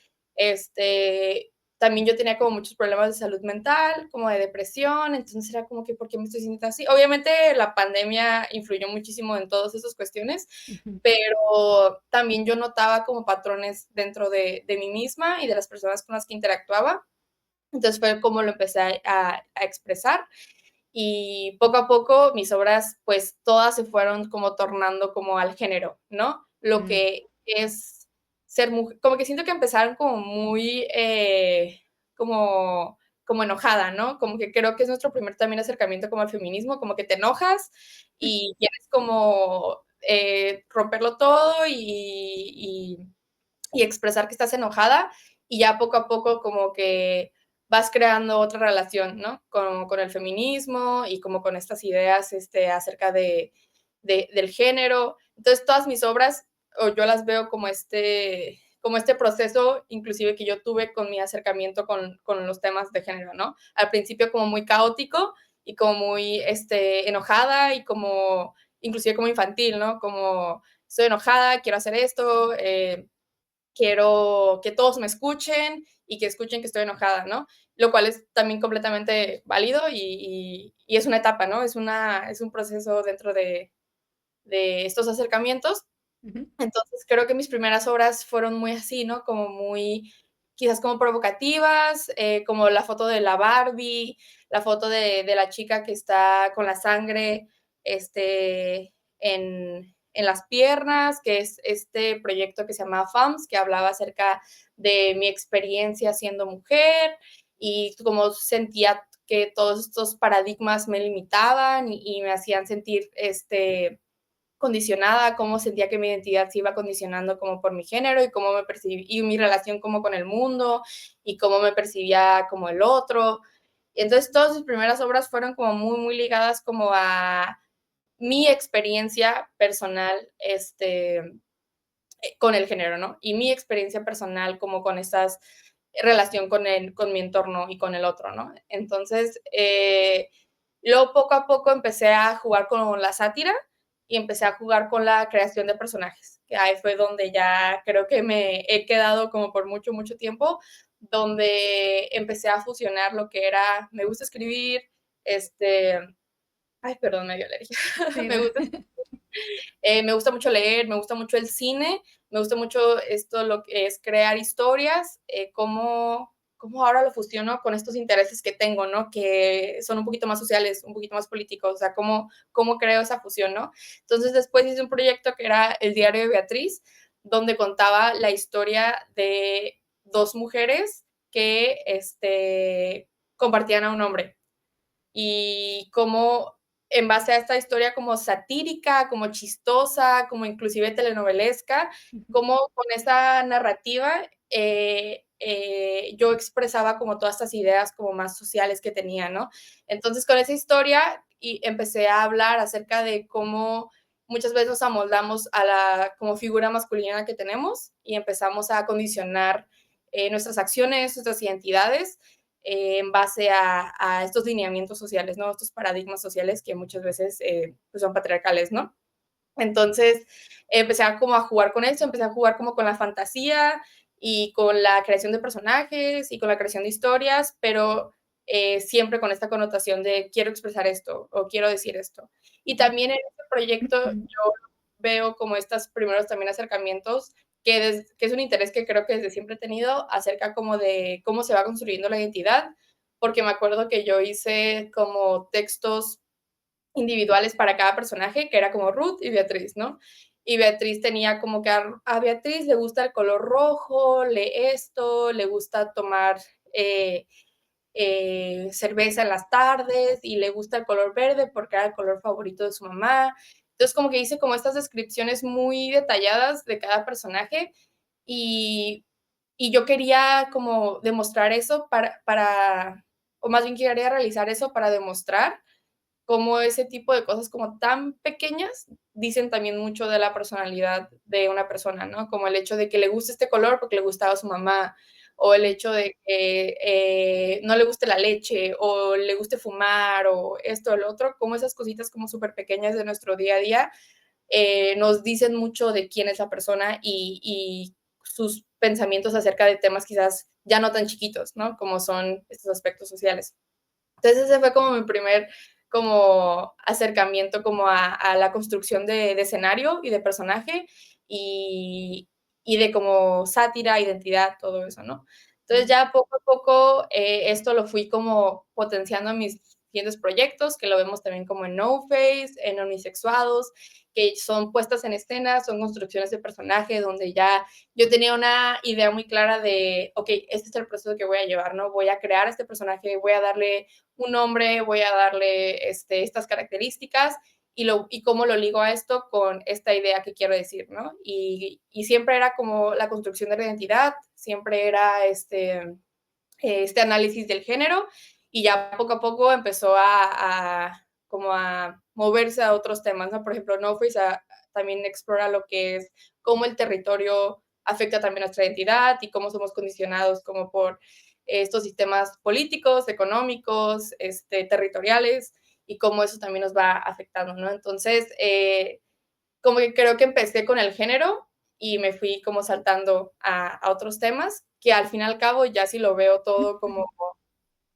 También yo tenía como muchos problemas de salud mental, como de depresión, entonces era como que, ¿por qué me estoy sintiendo así? Obviamente la pandemia influyó muchísimo en todas esas cuestiones, ujú, pero también yo notaba como patrones dentro de mí misma y de las personas con las que interactuaba. Entonces fue como lo empecé a expresar y poco a poco mis obras, pues todas se fueron como tornando como al género, ¿no? Lo mm, que es ser mujer, como que siento que empezaron como muy, como, como enojada, ¿no? Como que creo que es nuestro primer también acercamiento como al feminismo, como que te enojas y quieres como romperlo todo y expresar que estás enojada y ya poco a poco como que vas creando otra relación, ¿no? Con el feminismo y como con estas ideas acerca del género. Entonces, todas mis obras, o yo las veo como este proceso, inclusive que yo tuve con mi acercamiento con los temas de género, ¿no? Al principio como muy caótico y como muy enojada y como, inclusive como infantil, ¿no? Como estoy enojada, quiero hacer esto, quiero que todos me escuchen y que escuchen que estoy enojada, ¿no? Lo cual es también completamente válido y es una etapa, ¿no? Es un proceso dentro de estos acercamientos. ujú, Entonces creo que mis primeras obras fueron muy así, ¿no? Como muy, quizás como provocativas, como la foto de la Barbie, la foto de la chica que está con la sangre en las piernas, que es este proyecto que se llama FAMS, que hablaba acerca de mi experiencia siendo mujer y cómo sentía que todos estos paradigmas me limitaban y me hacían sentir condicionada, cómo sentía que mi identidad se iba condicionando como por mi género y cómo me percibí, y mi relación como con el mundo y cómo me percibía como el otro. Y entonces todas sus primeras obras fueron como muy, muy ligadas como a mi experiencia personal, con el género, ¿no? Y mi experiencia personal como con estas relación con mi entorno y con el otro, ¿no? Entonces, luego poco a poco empecé a jugar con la sátira y empecé a jugar con la creación de personajes, que ahí fue donde ya creo que me he quedado como por mucho, mucho tiempo, donde empecé a fusionar lo que era, me gusta escribir, ay, perdón, me dio alergia, Sí, me gusta me gusta mucho leer, me gusta mucho el cine, me gusta mucho esto, lo que es crear historias, cómo ahora lo fusiono con estos intereses que tengo, ¿no? Que son un poquito más sociales, un poquito más políticos, o sea, cómo creo esa fusión, ¿no? Entonces después hice un proyecto que era El Diario de Beatriz, donde contaba la historia de dos mujeres que compartían a un hombre y cómo en base a esta historia como satírica, como chistosa, como inclusive telenovelesca, como con esa narrativa yo expresaba como todas estas ideas como más sociales que tenía, ¿no? Entonces con esa historia y empecé a hablar acerca de cómo muchas veces nos amoldamos a la como figura masculina que tenemos y empezamos a condicionar nuestras acciones, nuestras identidades en base a estos lineamientos sociales, ¿no? Estos paradigmas sociales que muchas veces pues son patriarcales, ¿no? Entonces empecé a como a jugar con eso, empecé a jugar como con la fantasía y con la creación de personajes y con la creación de historias, pero siempre con esta connotación de quiero expresar esto o quiero decir esto. Y también en este proyecto yo veo como estos primeros también acercamientos que es un interés que creo que desde siempre he tenido acerca como de cómo se va construyendo la identidad, porque me acuerdo que yo hice como textos individuales para cada personaje, que era como Ruth y Beatriz, ¿no? Y Beatriz tenía como que a Beatriz le gusta el color rojo, lee esto, le gusta tomar cerveza en las tardes y le gusta el color verde porque era el color favorito de su mamá. Entonces como que hice como estas descripciones muy detalladas de cada personaje y, y yo quería como demostrar eso o más bien quería realizar eso para demostrar cómo ese tipo de cosas como tan pequeñas dicen también mucho de la personalidad de una persona, ¿no? Como el hecho de que le guste este color porque le gustaba a su mamá, o el hecho de que no le guste la leche, o le guste fumar, o esto o lo otro, como esas cositas como súper pequeñas de nuestro día a día nos dicen mucho de quién es la persona y sus pensamientos acerca de temas quizás ya no tan chiquitos, ¿no? Como son estos aspectos sociales. Entonces ese fue como mi primer como acercamiento como a la construcción de escenario y de personaje y, y de como sátira, identidad, todo eso, ¿no? Entonces ya poco a poco esto lo fui como potenciando en mis siguientes proyectos, que lo vemos también como en No Face, en Unisexuados, que son puestas en escena, son construcciones de personaje donde ya yo tenía una idea muy clara de, ok, este es el proceso que voy a llevar, ¿no? Voy a crear este personaje, voy a darle un nombre, voy a darle estas características y cómo lo ligo a esto con esta idea que quiero decir, ¿no? Y siempre era como la construcción de la identidad, siempre era este análisis del género y ya poco a poco empezó como a moverse a otros temas, ¿no? Por ejemplo, No Face también explora lo que es cómo el territorio afecta también nuestra identidad y cómo somos condicionados como por estos sistemas políticos, económicos, territoriales y cómo eso también nos va afectando, ¿no? Entonces, como que creo que empecé con el género y me fui como saltando a otros temas, que al fin y al cabo, ya si lo veo todo como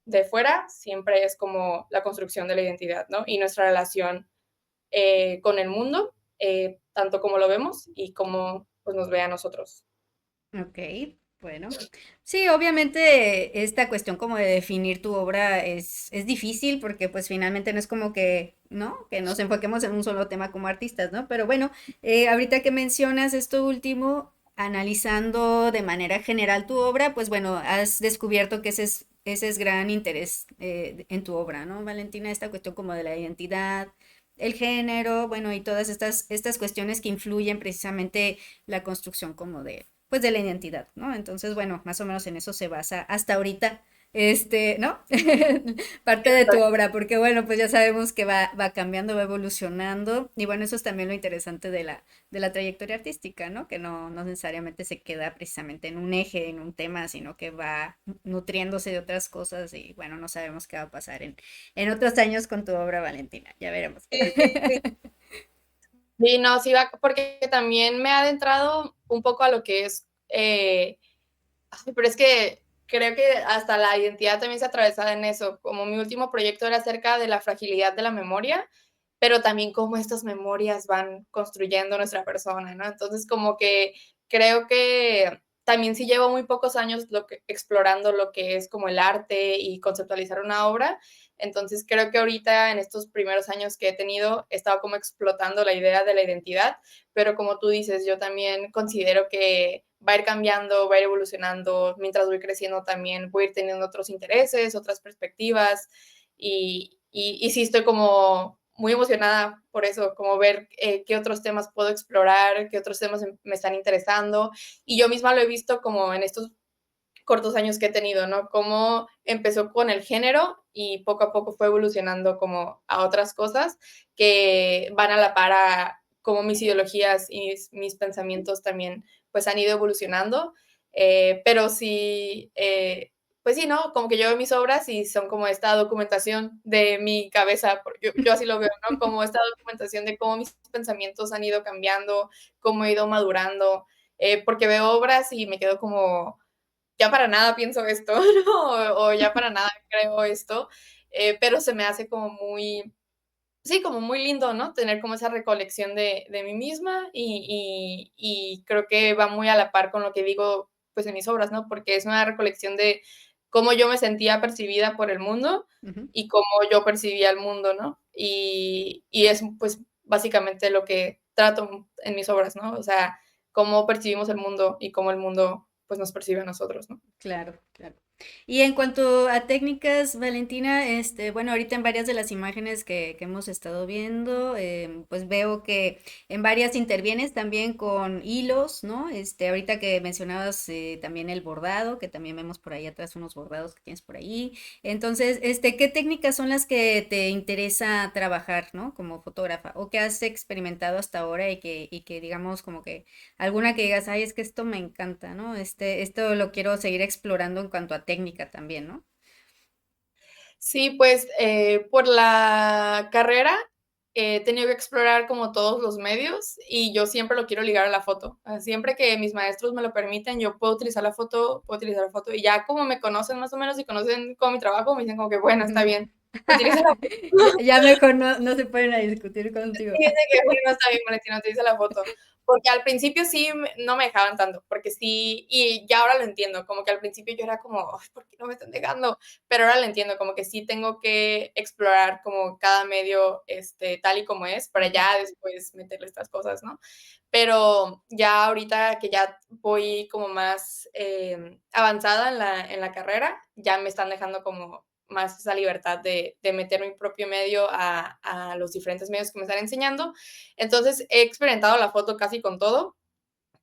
de fuera, siempre es como la construcción de la identidad, ¿no? Y nuestra relación con el mundo, tanto como lo vemos y como pues, nos ve a nosotros. Ok, bueno. Sí, obviamente esta cuestión como de definir tu obra es difícil porque pues finalmente no es como que, ¿no? Que nos enfoquemos en un solo tema como artistas, ¿no? Pero bueno, ahorita que mencionas esto último, analizando de manera general tu obra, pues bueno, has descubierto que ese es gran interés en tu obra, ¿no, Valentina? Esta cuestión como de la identidad, el género, bueno, y todas estas cuestiones que influyen precisamente la construcción como de pues de la identidad, ¿no? Entonces, bueno, más o menos en eso se basa hasta ahorita ¿no? Parte de tu obra, porque bueno, pues ya sabemos que va cambiando, va evolucionando, y bueno, eso es también lo interesante de la trayectoria artística, ¿no? Que no necesariamente se queda precisamente en un eje, en un tema, sino que va nutriéndose de otras cosas, y bueno, no sabemos qué va a pasar en otros años con tu obra, Valentina, ya veremos. Sí, sí. Sí, no, sí va, porque también me ha adentrado un poco a lo que es, ay, pero es que creo que hasta la identidad también se atravesada en eso. Como mi último proyecto era acerca de la fragilidad de la memoria, pero también cómo estas memorias van construyendo nuestra persona, ¿no? Entonces, como que creo que también sí llevo muy pocos años explorando lo que es como el arte y conceptualizar una obra. Entonces, creo que ahorita en estos primeros años que he tenido, he estado como explotando la idea de la identidad, pero como tú dices, yo también considero que va a ir cambiando, va a ir evolucionando, mientras voy creciendo también voy a ir teniendo otros intereses, otras perspectivas, y sí estoy como muy emocionada por eso, como ver qué otros temas puedo explorar, qué otros temas me están interesando, y yo misma lo he visto como en estos cortos años que he tenido, ¿no? Cómo empezó con el género y poco a poco fue evolucionando como a otras cosas que van a la par a cómo mis ideologías y mis pensamientos también pues han ido evolucionando, pero sí, pues sí, ¿no? Como que yo veo mis obras y son como esta documentación de mi cabeza, yo así lo veo, ¿no? Como esta documentación de cómo mis pensamientos han ido cambiando, cómo he ido madurando, porque veo obras y me quedo como, ya para nada pienso esto, ¿no? O ya para nada creo esto, pero se me hace como muy, sí, como muy lindo, ¿no? Tener como esa recolección de mí misma y creo que va muy a la par con lo que digo, pues, en mis obras, ¿no? Porque es una recolección de cómo yo me sentía percibida por el mundo Ujú. y cómo yo percibía el mundo, ¿no? Y es, pues, básicamente lo que trato en mis obras, ¿no? O sea, cómo percibimos el mundo y cómo el mundo, pues, nos percibe a nosotros, ¿no? Claro, claro. Y en cuanto a técnicas, Valentina, bueno, ahorita en varias de las imágenes que hemos estado viendo, pues veo que en varias intervienes también con hilos, ¿no? Ahorita que mencionabas también el bordado, que también vemos por ahí atrás unos bordados que tienes por ahí. Entonces, ¿qué técnicas son las que te interesa trabajar, ¿no? Como fotógrafa, o que has experimentado hasta ahora y que digamos como que alguna que digas, ay, es que esto me encanta, ¿no? Esto lo quiero seguir explorando en cuanto a técnica también, ¿no? Sí, pues, por la carrera he tenido que explorar como todos los medios y yo siempre lo quiero ligar a la foto. Siempre que mis maestros me lo permiten, yo puedo utilizar la foto, y ya como me conocen más o menos y conocen como mi trabajo, me dicen como que: "Bueno, está Ujú. bien, utiliza la foto". Ya mejor no se pueden a discutir Sí, contigo. de que bueno, está bien, Valentina, utiliza la foto. Porque al principio sí no me dejaban tanto, porque sí, y ya ahora lo entiendo, como que al principio yo era como: "Ay, ¿por qué no me están dejando?". Pero ahora lo entiendo, como que sí tengo que explorar como cada medio, tal y como es, para Ujú. ya después meterle estas cosas, ¿no? Pero ya ahorita que ya voy como más, avanzada en la carrera, ya me están dejando como más esa libertad de meter mi propio medio a los diferentes medios que me están enseñando. Entonces, he experimentado la foto casi con todo,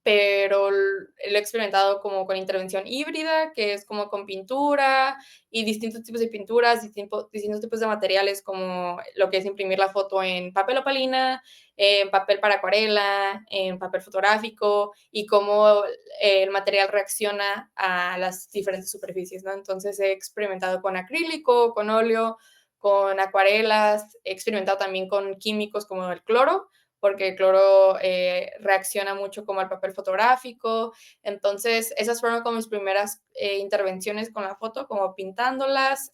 pero lo he experimentado como con intervención híbrida, que es como con pintura y distintos tipos de pinturas, distintos tipos de materiales, como lo que es imprimir la foto en papel opalina, en papel para acuarela, en papel fotográfico, y cómo el material reacciona a las diferentes superficies, ¿no? Entonces he experimentado con acrílico, con óleo, con acuarelas, he experimentado también con químicos como el cloro, porque el cloro reacciona mucho como al papel fotográfico. Entonces, esas fueron como mis primeras intervenciones con la foto, como pintándolas,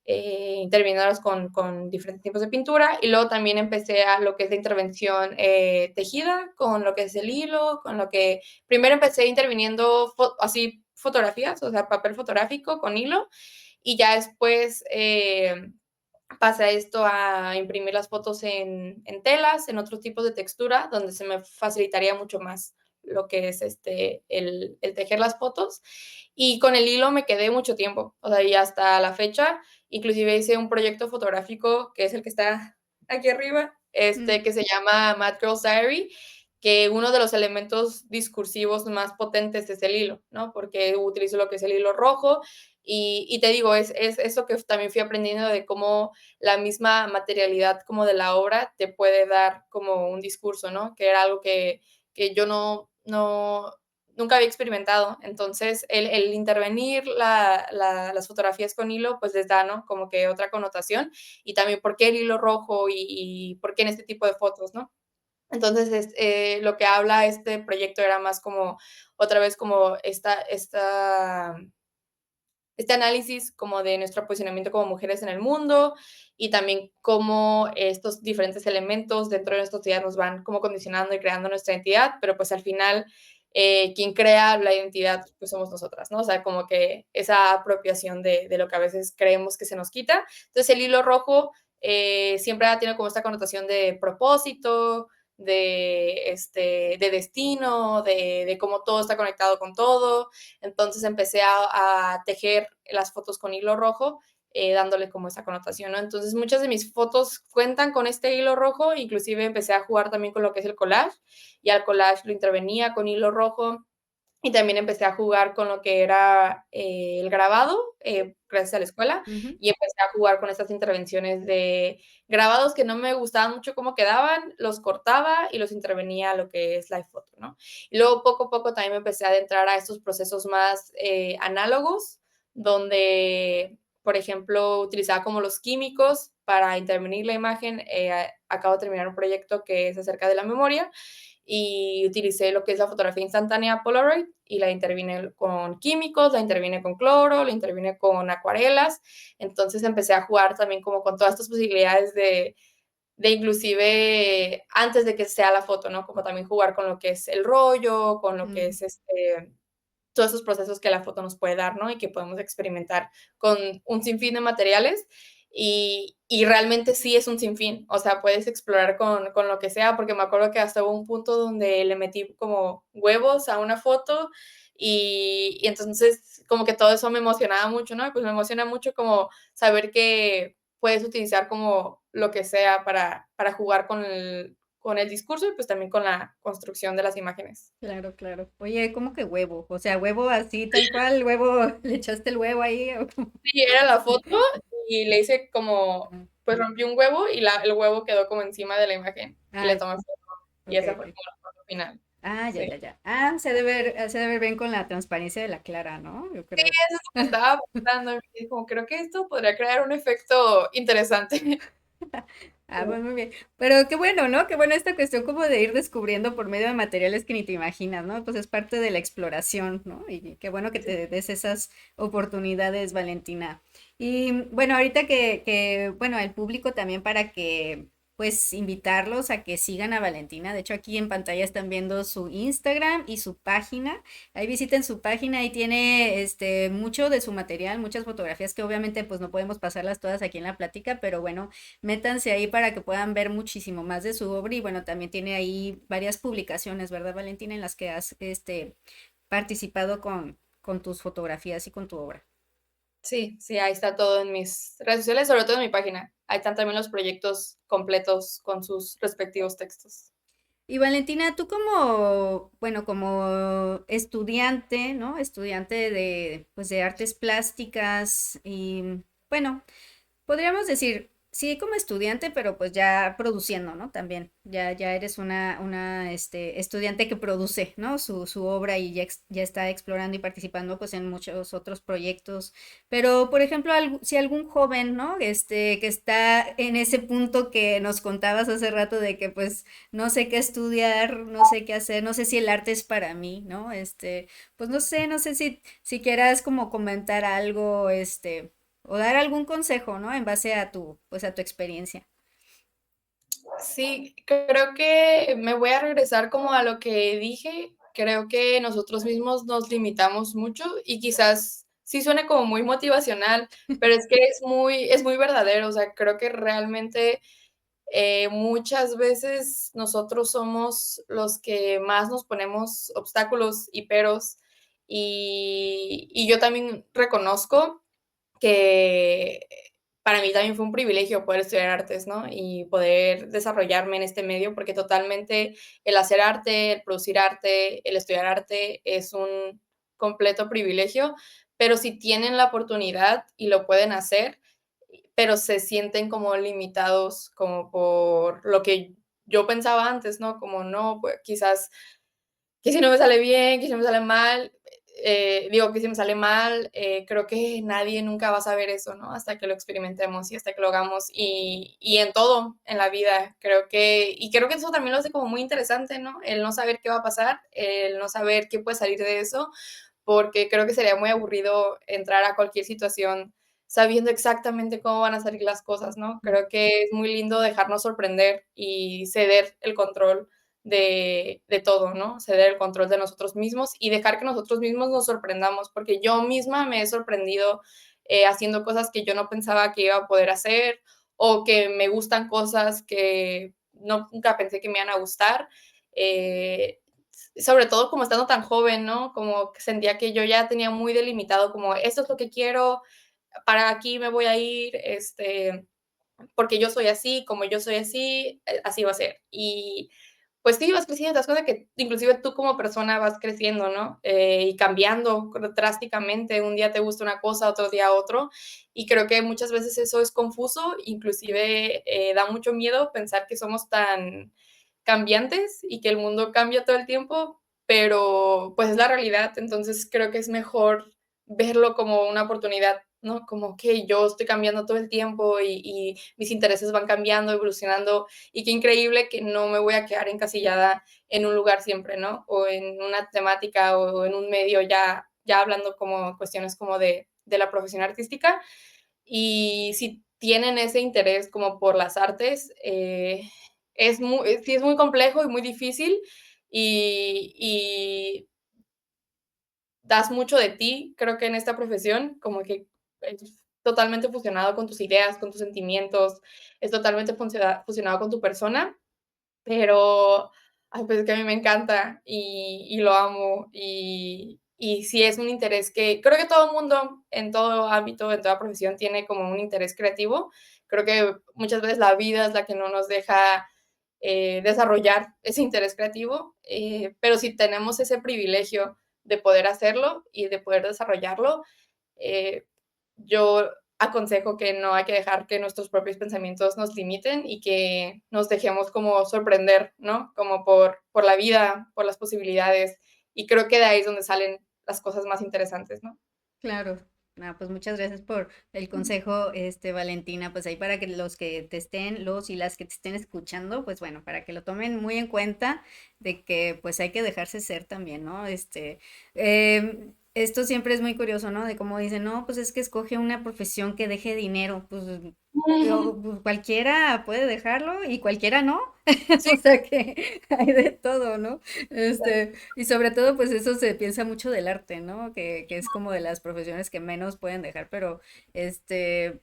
interviniéndolas con diferentes tipos de pintura. Y luego también empecé a lo que es la intervención tejida, con lo que es el hilo, con lo que primero empecé interviniendo así fotografías, o sea, papel fotográfico con hilo, y ya después pasé a esto a imprimir las fotos en telas, en otros tipos de textura, donde se me facilitaría mucho más lo que es el tejer las fotos. Y con el hilo me quedé mucho tiempo, o sea, y hasta la fecha, inclusive hice un proyecto fotográfico, que es el que está aquí arriba, Mm. que se llama Mad Girl's Diary, que uno de los elementos discursivos más potentes es el hilo, ¿no? Porque utilizo lo que es el hilo rojo y te digo, es eso que también fui aprendiendo de cómo la misma materialidad como de la obra te puede dar como un discurso, ¿no? Que era algo que yo nunca había experimentado. Entonces, el intervenir las fotografías con hilo, pues les da, ¿no? Como que otra connotación y también por qué el hilo rojo y por qué en este tipo de fotos, ¿no? Entonces, lo que habla este proyecto era más como, otra vez, como este análisis como de nuestro posicionamiento como mujeres en el mundo y también cómo estos diferentes elementos dentro de nuestra sociedad nos van como condicionando y creando nuestra identidad, pero pues al final quien crea la identidad pues somos nosotras, ¿no? O sea, como que esa apropiación de lo que a veces creemos que se nos quita. Entonces el hilo rojo siempre tiene como esta connotación de propósito, de destino, de cómo todo está conectado con todo. Entonces empecé a tejer las fotos con hilo rojo, dándole como esa connotación, ¿no? Entonces muchas de mis fotos cuentan con este hilo rojo, inclusive empecé a jugar también con lo que es el collage, y al collage lo intervenía con hilo rojo, y también empecé a jugar con lo que era el grabado, gracias a la escuela, Ujú. y empecé a jugar con estas intervenciones de grabados que no me gustaban mucho cómo quedaban, los cortaba y los intervenía a lo que es live photo, ¿no? Y luego poco a poco también me empecé a adentrar a estos procesos más análogos, donde, por ejemplo, utilizaba como los químicos para intervenir la imagen. Acabo de terminar un proyecto que es acerca de la memoria y utilicé lo que es la fotografía instantánea Polaroid y la intervine con químicos, la intervine con cloro, la intervine con acuarelas. Entonces empecé a jugar también como con todas estas posibilidades de inclusive antes de que sea la foto, ¿no? Como también jugar con lo que es el rollo, con lo que Ujú. es todos esos procesos que la foto nos puede dar, ¿no? Y que podemos experimentar con un sinfín de materiales y realmente sí es un sinfín, o sea, puedes explorar con lo que sea, porque me acuerdo que hasta hubo un punto donde le metí como huevos a una foto y entonces como que todo eso me emocionaba mucho, ¿no? Pues me emociona mucho como saber que puedes utilizar como lo que sea para jugar con el discurso y pues también con la construcción de las imágenes. Claro, claro. Oye, ¿cómo que huevo? O sea, huevo así, tal cual, huevo, ¿le echaste el huevo ahí? ¿O cómo? Sí, era la foto y le hice como, Ah, pues rompí un huevo y el huevo quedó como encima de la imagen y le ah, tomé foto y ok, esa fue ok. como la foto final. Ah, ya, Sí. ya, ya. Ah, se debe ver bien con la transparencia de la clara, ¿no? Yo Sí, creo. eso es lo que estaba pensando, y como creo que esto podría crear un efecto interesante. Ah, pues muy bien. Pero qué bueno, ¿no? Qué bueno esta cuestión como de ir descubriendo por medio de materiales que ni te imaginas, ¿no? Pues es parte de la exploración, ¿no? Y qué bueno que te des esas oportunidades, Valentina. Y bueno, ahorita bueno, el público también para que, pues, invitarlos a que sigan a Valentina. De hecho, aquí en pantalla están viendo su Instagram y su página. Ahí visiten su página, ahí tiene mucho de su material, muchas fotografías que obviamente pues no podemos pasarlas todas aquí en la plática, pero bueno, métanse ahí para que puedan ver muchísimo más de su obra y bueno, también tiene ahí varias publicaciones, ¿verdad, Valentina? En las que has participado con tus fotografías y con tu obra. Sí, sí, ahí está todo en mis redes sociales, sobre todo en mi página. Ahí están también los proyectos completos con sus respectivos textos. Y Valentina, tú como, bueno, como estudiante, ¿no? Estudiante de, pues, de artes plásticas y, bueno, podríamos decir, sí, como estudiante, pero pues ya produciendo, ¿no? También, ya eres una estudiante que produce, ¿no? Su obra y ya está explorando y participando pues en muchos otros proyectos. Pero, por ejemplo, si algún joven, ¿no? Que está en ese punto que nos contabas hace rato de que pues no sé qué estudiar, no sé qué hacer, no sé si el arte es para mí, ¿no? Pues no sé si quieras como comentar algo, o dar algún consejo, ¿no? En base a pues a tu experiencia. Sí, creo que me voy a regresar como a lo que dije. Creo que nosotros mismos nos limitamos mucho y quizás sí suene como muy motivacional, pero es que es muy verdadero. O sea, creo que realmente muchas veces nosotros somos los que más nos ponemos obstáculos y peros. Y yo también reconozco que para mí también fue un privilegio poder estudiar artes, ¿no? Y poder desarrollarme en este medio, porque totalmente el hacer arte, el producir arte, el estudiar arte es un completo privilegio, pero si tienen la oportunidad y lo pueden hacer, pero se sienten como limitados, como por lo que yo pensaba antes, ¿no? Como no, pues quizás que si no me sale bien, que si no me sale mal, digo que si me sale mal, creo que nadie nunca va a saber eso, ¿no? Hasta que lo experimentemos y hasta que lo hagamos y en todo, en la vida, creo que eso también lo hace como muy interesante, ¿no? El no saber qué va a pasar, el no saber qué puede salir de eso, porque creo que sería muy aburrido entrar a cualquier situación sabiendo exactamente cómo van a salir las cosas, ¿no? Creo que es muy lindo dejarnos sorprender y ceder el control de todo, ¿no? Ceder el control de nosotros mismos y dejar que nosotros mismos nos sorprendamos, porque yo misma me he sorprendido haciendo cosas que yo no pensaba que iba a poder hacer o que me gustan cosas que no, nunca pensé que me iban a gustar. Eh, Sobre todo como estando tan joven, ¿no? Como que sentía que yo ya tenía muy delimitado como esto es lo que quiero, para aquí me voy a ir, porque yo soy así, como yo soy así, así va a ser. Y pues sí, vas creciendo, te das cuenta que inclusive tú como persona vas creciendo, ¿no? Y cambiando drásticamente. Un día te gusta una cosa, otro día otro. Y creo que muchas veces eso es confuso, inclusive da mucho miedo pensar que somos tan cambiantes y que el mundo cambia todo el tiempo, pero pues es la realidad. Entonces creo que es mejor verlo como una oportunidad, ¿no? Como que yo estoy cambiando todo el tiempo y mis intereses van cambiando, evolucionando y qué increíble que no me voy a quedar encasillada en un lugar siempre, ¿no? O en una temática o en un medio ya hablando como cuestiones como de la profesión artística. Y si tienen ese interés como por las artes, sí es muy complejo y muy difícil y das mucho de ti, creo que en esta profesión, como que es totalmente fusionado con tus ideas, con tus sentimientos, es totalmente fusionado con tu persona, pero, ay, pues, es que a mí me encanta y lo amo, y sí es un interés que creo que todo mundo, en todo ámbito, en toda profesión, tiene como un interés creativo. Creo que muchas veces la vida es la que no nos deja, desarrollar ese interés creativo, pero si tenemos ese privilegio de poder hacerlo y de poder desarrollarlo, eh, yo aconsejo que no hay que dejar que nuestros propios pensamientos nos limiten y que nos dejemos como sorprender, ¿no? Como por la vida, por las posibilidades. Y creo que de ahí es donde salen las cosas más interesantes, ¿no? Claro. Ah, pues muchas gracias por el consejo, Valentina. Pues ahí para que los que te estén, los y las que te estén escuchando, pues bueno, para que lo tomen muy en cuenta de que pues hay que dejarse ser también, ¿no? Esto siempre es muy curioso, ¿no? De cómo dicen, no, pues es que escoge una profesión que deje dinero. Pues, pues, cualquiera puede dejarlo y cualquiera no. Sí, O sea que hay de todo, ¿no? Y sobre todo, pues eso se piensa mucho del arte, ¿no? Que es como de las profesiones que menos pueden dejar, pero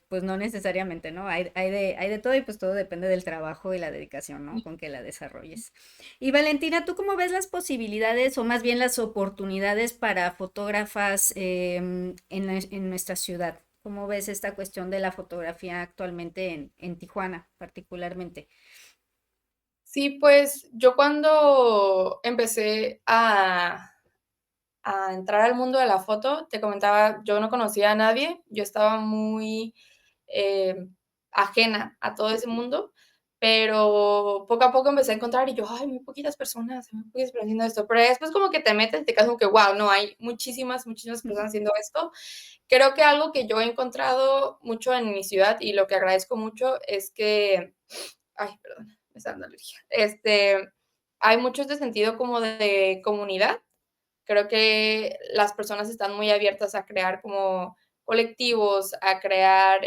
pues no necesariamente, ¿no? Hay de todo y pues todo depende del trabajo y la dedicación, ¿no? Con que la desarrolles. Y Valentina, ¿tú cómo ves las posibilidades o más bien las oportunidades para fotógrafas en nuestra ciudad? ¿Cómo ves esta cuestión de la fotografía actualmente en Tijuana, particularmente? sí, pues yo cuando empecé a entrar al mundo de la foto, te comentaba, yo no conocía a nadie, yo estaba muy eh, ajena a todo ese mundo, pero poco a poco empecé a encontrar y yo, ay, muy poquitas personas haciendo esto, pero después como que te metes y te quedas como que, wow, no, hay muchísimas, muchísimas personas haciendo esto. Creo que algo que yo he encontrado mucho en mi ciudad y lo que agradezco mucho es que, ay, perdón, me está dando alergia, hay mucho este sentido como de comunidad. Creo que las personas están muy abiertas a crear como colectivos, a crear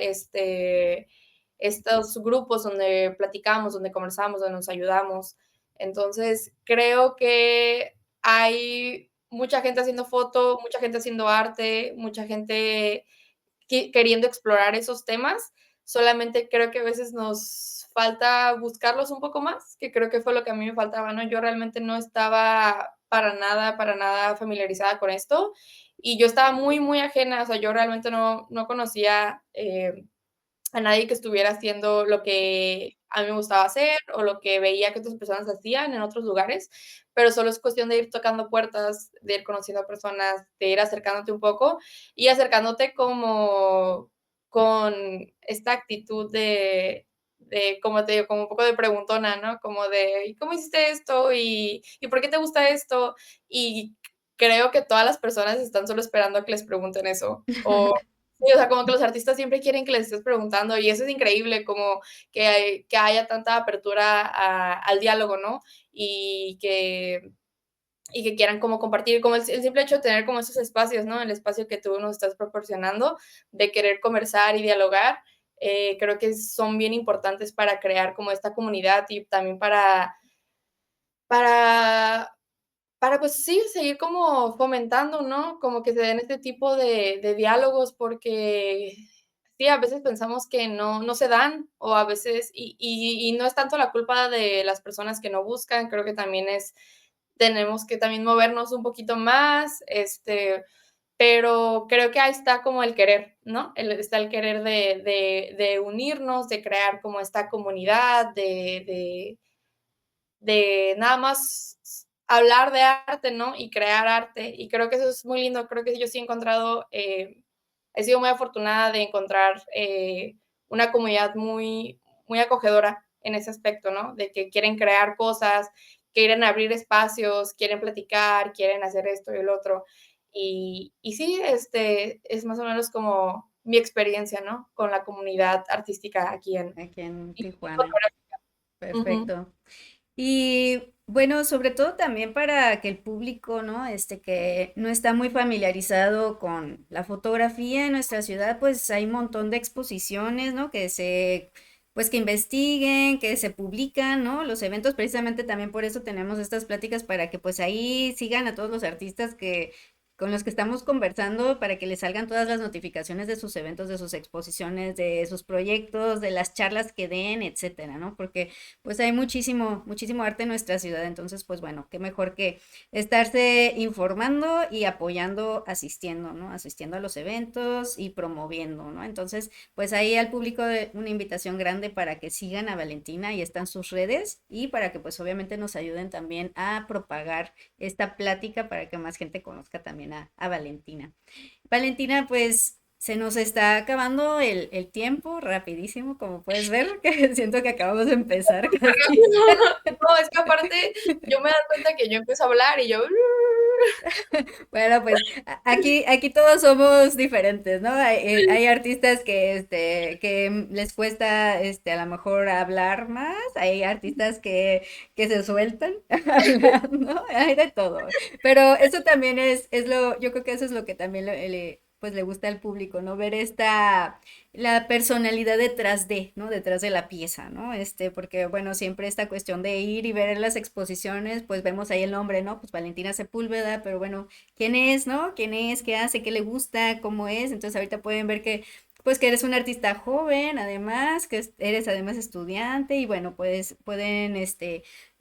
estos grupos donde platicamos, donde conversamos, donde nos ayudamos. Entonces, creo que hay mucha gente haciendo foto, mucha gente haciendo arte, mucha gente queriendo explorar esos temas. Solamente creo que a veces nos falta buscarlos un poco más, que creo que fue lo que a mí me faltaba, ¿no? Yo realmente no estaba para nada familiarizada con esto y yo estaba muy, muy ajena, o sea, yo realmente no conocía a nadie que estuviera haciendo lo que a mí me gustaba hacer o lo que veía que otras personas hacían en otros lugares, pero solo es cuestión de ir tocando puertas, de ir conociendo a personas, de ir acercándote un poco y acercándote como con esta actitud de, como te digo, como un poco de preguntona, ¿no? Como de, ¿y cómo hiciste esto? ¿Y por qué te gusta esto? Y creo que todas las personas están solo esperando a que les pregunten eso. Sí, o sea, como que los artistas siempre quieren que les estés preguntando y eso es increíble, como que haya tanta apertura al diálogo, ¿no? Y que, y que quieran como compartir, como el simple hecho de tener como esos espacios, ¿no? El espacio que tú nos estás proporcionando, de querer conversar y dialogar, creo que son bien importantes para crear como esta comunidad y también para pues sí, seguir como fomentando, ¿no? Como que se den este tipo de diálogos, porque sí, a veces pensamos que no se dan, o a veces y no es tanto la culpa de las personas que no buscan, creo que también tenemos que también movernos un poquito más, pero creo que ahí está como el querer, ¿no? Está el querer de unirnos, de crear como esta comunidad, de nada más hablar de arte, ¿no? Y crear arte. Y creo que eso es muy lindo. Creo que yo sí he encontrado, he sido muy afortunada de encontrar una comunidad muy acogedora en ese aspecto, ¿no? De que quieren crear cosas, quieren abrir espacios, quieren platicar, quieren hacer esto y el otro. Y sí, es más o menos como mi experiencia, ¿no? Con la comunidad artística aquí en aquí en y Tijuana. fotográfica. Ujú. Perfecto. Y bueno, sobre todo también para que el público, ¿no? Que no está muy familiarizado con la fotografía en nuestra ciudad, pues hay un montón de exposiciones, ¿no? Pues que investiguen, que se publican, ¿no? Los eventos, precisamente también por eso tenemos estas pláticas para que pues ahí sigan a todos los artistas con los que estamos conversando para que les salgan todas las notificaciones de sus eventos, de sus exposiciones, de sus proyectos, de las charlas que den, etcétera, ¿no? Porque pues hay muchísimo arte en nuestra ciudad, entonces pues bueno, qué mejor que estarse informando y apoyando, asistiendo, ¿no? Asistiendo a los eventos y promoviendo, ¿no? Entonces, pues ahí al público una invitación grande para que sigan a Valentina y están sus redes y para que pues obviamente nos ayuden también a propagar esta plática para que más gente conozca también a Valentina. Valentina, pues se nos está acabando el tiempo rapidísimo, como puedes ver, que siento que acabamos de empezar casi. No, es que aparte yo me doy cuenta que yo empiezo a hablar y yo Bueno, pues aquí todos somos diferentes, ¿no? Hay artistas que les cuesta, a lo mejor hablar más, hay artistas que se sueltan hablando, hay de todo. Pero eso también yo creo que eso es lo que también pues le gusta al público, ¿no? Ver la personalidad detrás ¿no? Detrás de la pieza, ¿no? Porque, bueno, siempre esta cuestión de ir y ver las exposiciones, pues vemos ahí el nombre, ¿no? Pues Valentina Sepúlveda, pero bueno, quién es, ¿no? ¿Quién es? ¿Qué hace? ¿Qué le gusta? ¿Cómo es? Entonces ahorita pueden ver pues que eres un artista joven, además, que eres además estudiante y bueno, pues pueden,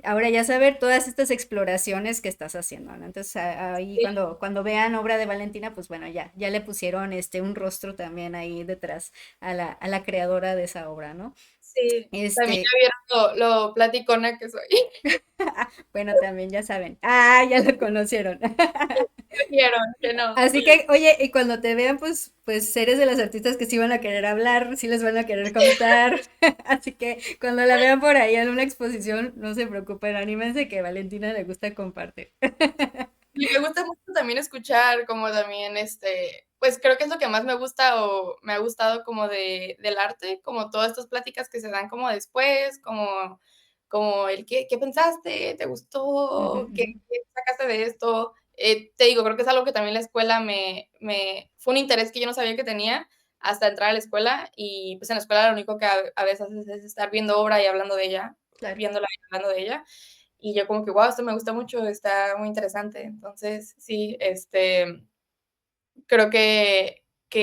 ahora ya saber todas estas exploraciones que estás haciendo, ¿no? Entonces ahí sí, cuando vean obra de Valentina, pues bueno, ya le pusieron un rostro también ahí detrás a la creadora de esa obra, ¿no? sí, también Este, ya vieron lo platicona que soy. bueno, también ya saben. Ya lo conocieron. Ya vieron que no. Así que, oye, y cuando te vean, pues eres de los artistas que sí van a querer hablar, sí les van a querer contar. Así que cuando la vean por ahí en una exposición, no se preocupen, anímense que a Valentina le gusta compartir. Y me gusta mucho también escuchar como también, pues creo que es lo que más me gusta o me ha gustado como del arte, como todas estas pláticas que se dan como después, como el qué pensaste, te Ujú, gustó, qué ujú. sacaste de esto. Te digo, creo que es algo que también la escuela fue un interés que yo no sabía que tenía hasta entrar a la escuela y pues en la escuela lo único que a veces haces es estar viendo obra y hablando de ella, Claro. viéndola y hablando de ella. Y yo como que, wow, esto me gusta mucho, está muy interesante. Entonces, sí, creo que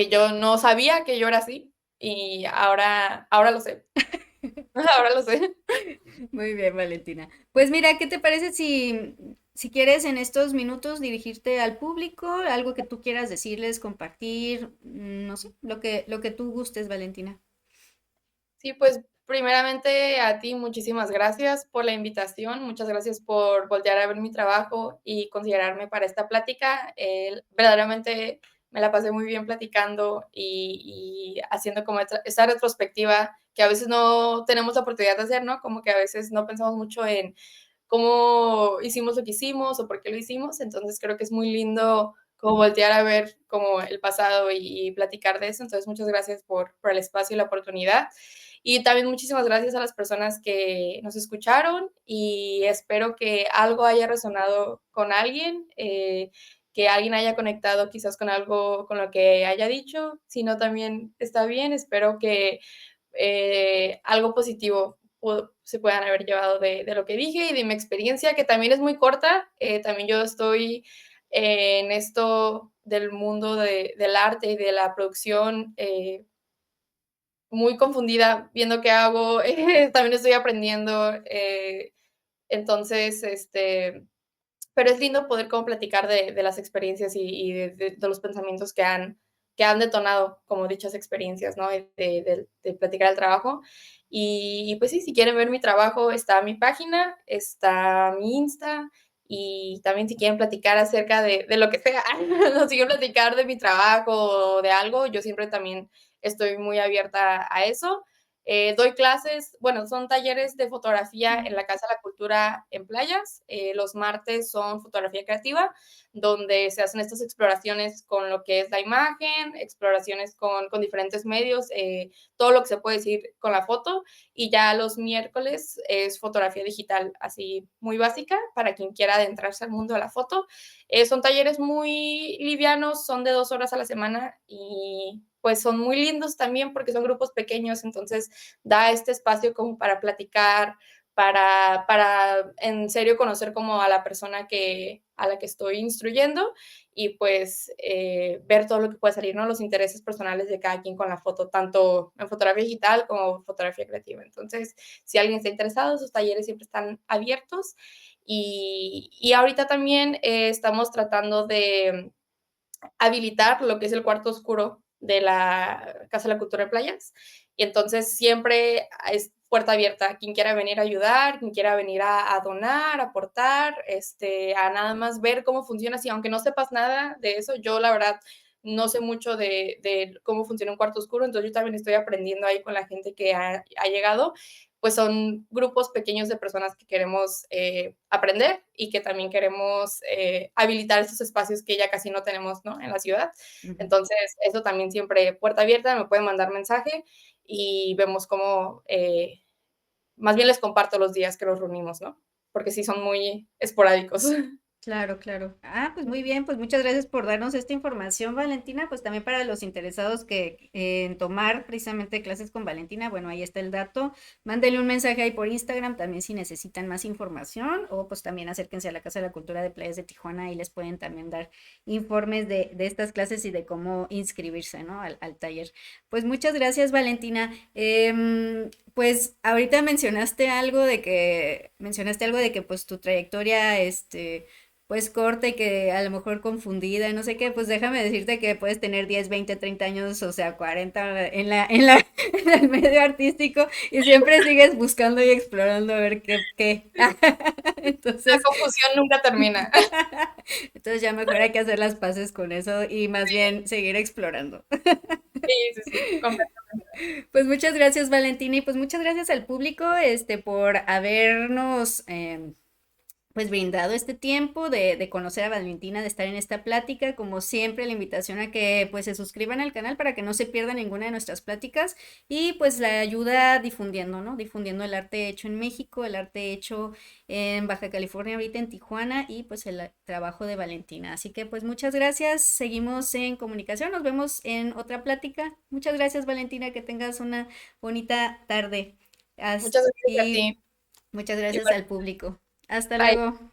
yo no sabía que yo era así y ahora lo sé. Ahora lo sé. Muy bien, Valentina. Pues mira, ¿qué te parece si quieres en estos minutos dirigirte al público, algo que tú quieras decirles, compartir, no sé, lo que tú gustes, Valentina? Sí, pues primeramente a ti muchísimas gracias por la invitación, muchas gracias por voltear a ver mi trabajo y considerarme para esta plática. Verdaderamente me la pasé muy bien platicando y haciendo como esta retrospectiva que a veces no tenemos la oportunidad de hacer, ¿no? Como que a veces no pensamos mucho en cómo hicimos lo que hicimos o por qué lo hicimos. Entonces creo que es muy lindo como voltear a ver como el pasado y platicar de eso. Entonces muchas gracias por el espacio y la oportunidad. Y también muchísimas gracias a las personas que nos escucharon y espero que algo haya resonado con alguien, que alguien haya conectado quizás con algo, con lo que haya dicho. Si no, también está bien. Espero que algo positivo se puedan haber llevado de lo que dije y de mi experiencia, que también es muy corta. También yo estoy en esto del mundo del arte y de la producción muy confundida, viendo qué hago. También estoy aprendiendo. Entonces, pero es lindo poder como platicar de las experiencias y de los pensamientos que han detonado como dichas experiencias, ¿no? De platicar el trabajo. Y pues sí, si quieren ver mi trabajo, está mi página, está mi Insta, y también si quieren platicar acerca de lo que sea, o si quieren platicar de mi trabajo o de algo, yo siempre también estoy muy abierta a eso. Doy clases, bueno, son talleres de fotografía en la Casa de la Cultura en Playas. Los martes son fotografía creativa, donde se hacen estas exploraciones con lo que es la imagen, exploraciones con diferentes medios, todo lo que se puede decir con la foto. Y ya los miércoles es fotografía digital, así muy básica, para quien quiera adentrarse al mundo de la foto. Son talleres muy livianos, son de 2 horas a la semana y pues son muy lindos también porque son grupos pequeños, entonces da este espacio como para platicar, para en serio conocer como a la persona a la que estoy instruyendo y pues ver todo lo que puede salir, ¿no? Los intereses personales de cada quien con la foto, tanto en fotografía digital como fotografía creativa. Entonces, si alguien está interesado, esos talleres siempre están abiertos. Y ahorita también estamos tratando de habilitar lo que es el cuarto oscuro de la Casa de la Cultura de Playas. Y entonces siempre es puerta abierta. Quien quiera venir a ayudar, quien quiera venir a donar, a aportar, a nada más ver cómo funciona. Si aunque no sepas nada de eso, yo la verdad no sé mucho de cómo funciona un cuarto oscuro, entonces yo también estoy aprendiendo ahí con la gente que ha llegado. Pues son grupos pequeños de personas que queremos aprender y que también queremos habilitar estos espacios que ya casi no tenemos, ¿no? En la ciudad. Ujú. Entonces, eso también siempre puerta abierta, me pueden mandar mensaje y vemos cómo, más bien les comparto los días que nos reunimos, ¿no? Porque sí son muy esporádicos. Claro, claro. Ah, pues muy bien, pues muchas gracias por darnos esta información, Valentina. Pues también para los interesados que en tomar precisamente clases con Valentina, bueno, ahí está el dato. Mándenle un mensaje ahí por Instagram también si necesitan más información o pues también acérquense a la Casa de la Cultura de Playas de Tijuana y les pueden también dar informes de estas clases y de cómo inscribirse, ¿no? Al taller. Pues muchas gracias, Valentina. Pues ahorita mencionaste algo de que pues tu trayectoria, pues corta y que a lo mejor confundida, no sé qué, pues déjame decirte que puedes tener 10 20 30 años, o sea, 40 en el medio artístico y siempre sigues buscando y explorando a ver qué. La Entonces, confusión nunca termina. entonces ya mejor hay que hacer las paces con eso y más bien seguir explorando. Sí, sí, sí, completamente. Pues muchas gracias, Valentina, y pues muchas gracias al público, por habernos, pues brindado este tiempo de conocer a Valentina, de estar en esta plática. Como siempre, la invitación a que pues se suscriban al canal para que no se pierda ninguna de nuestras pláticas y pues la ayuda difundiendo, ¿no? Difundiendo el arte hecho en México, el arte hecho en Baja California, ahorita en Tijuana y pues el trabajo de Valentina. Así que pues muchas gracias, seguimos en comunicación, nos vemos en otra plática. Muchas gracias, Valentina, que tengas una bonita tarde. Muchas gracias a Y ti. muchas gracias Igual, al público. Hasta bye. luego.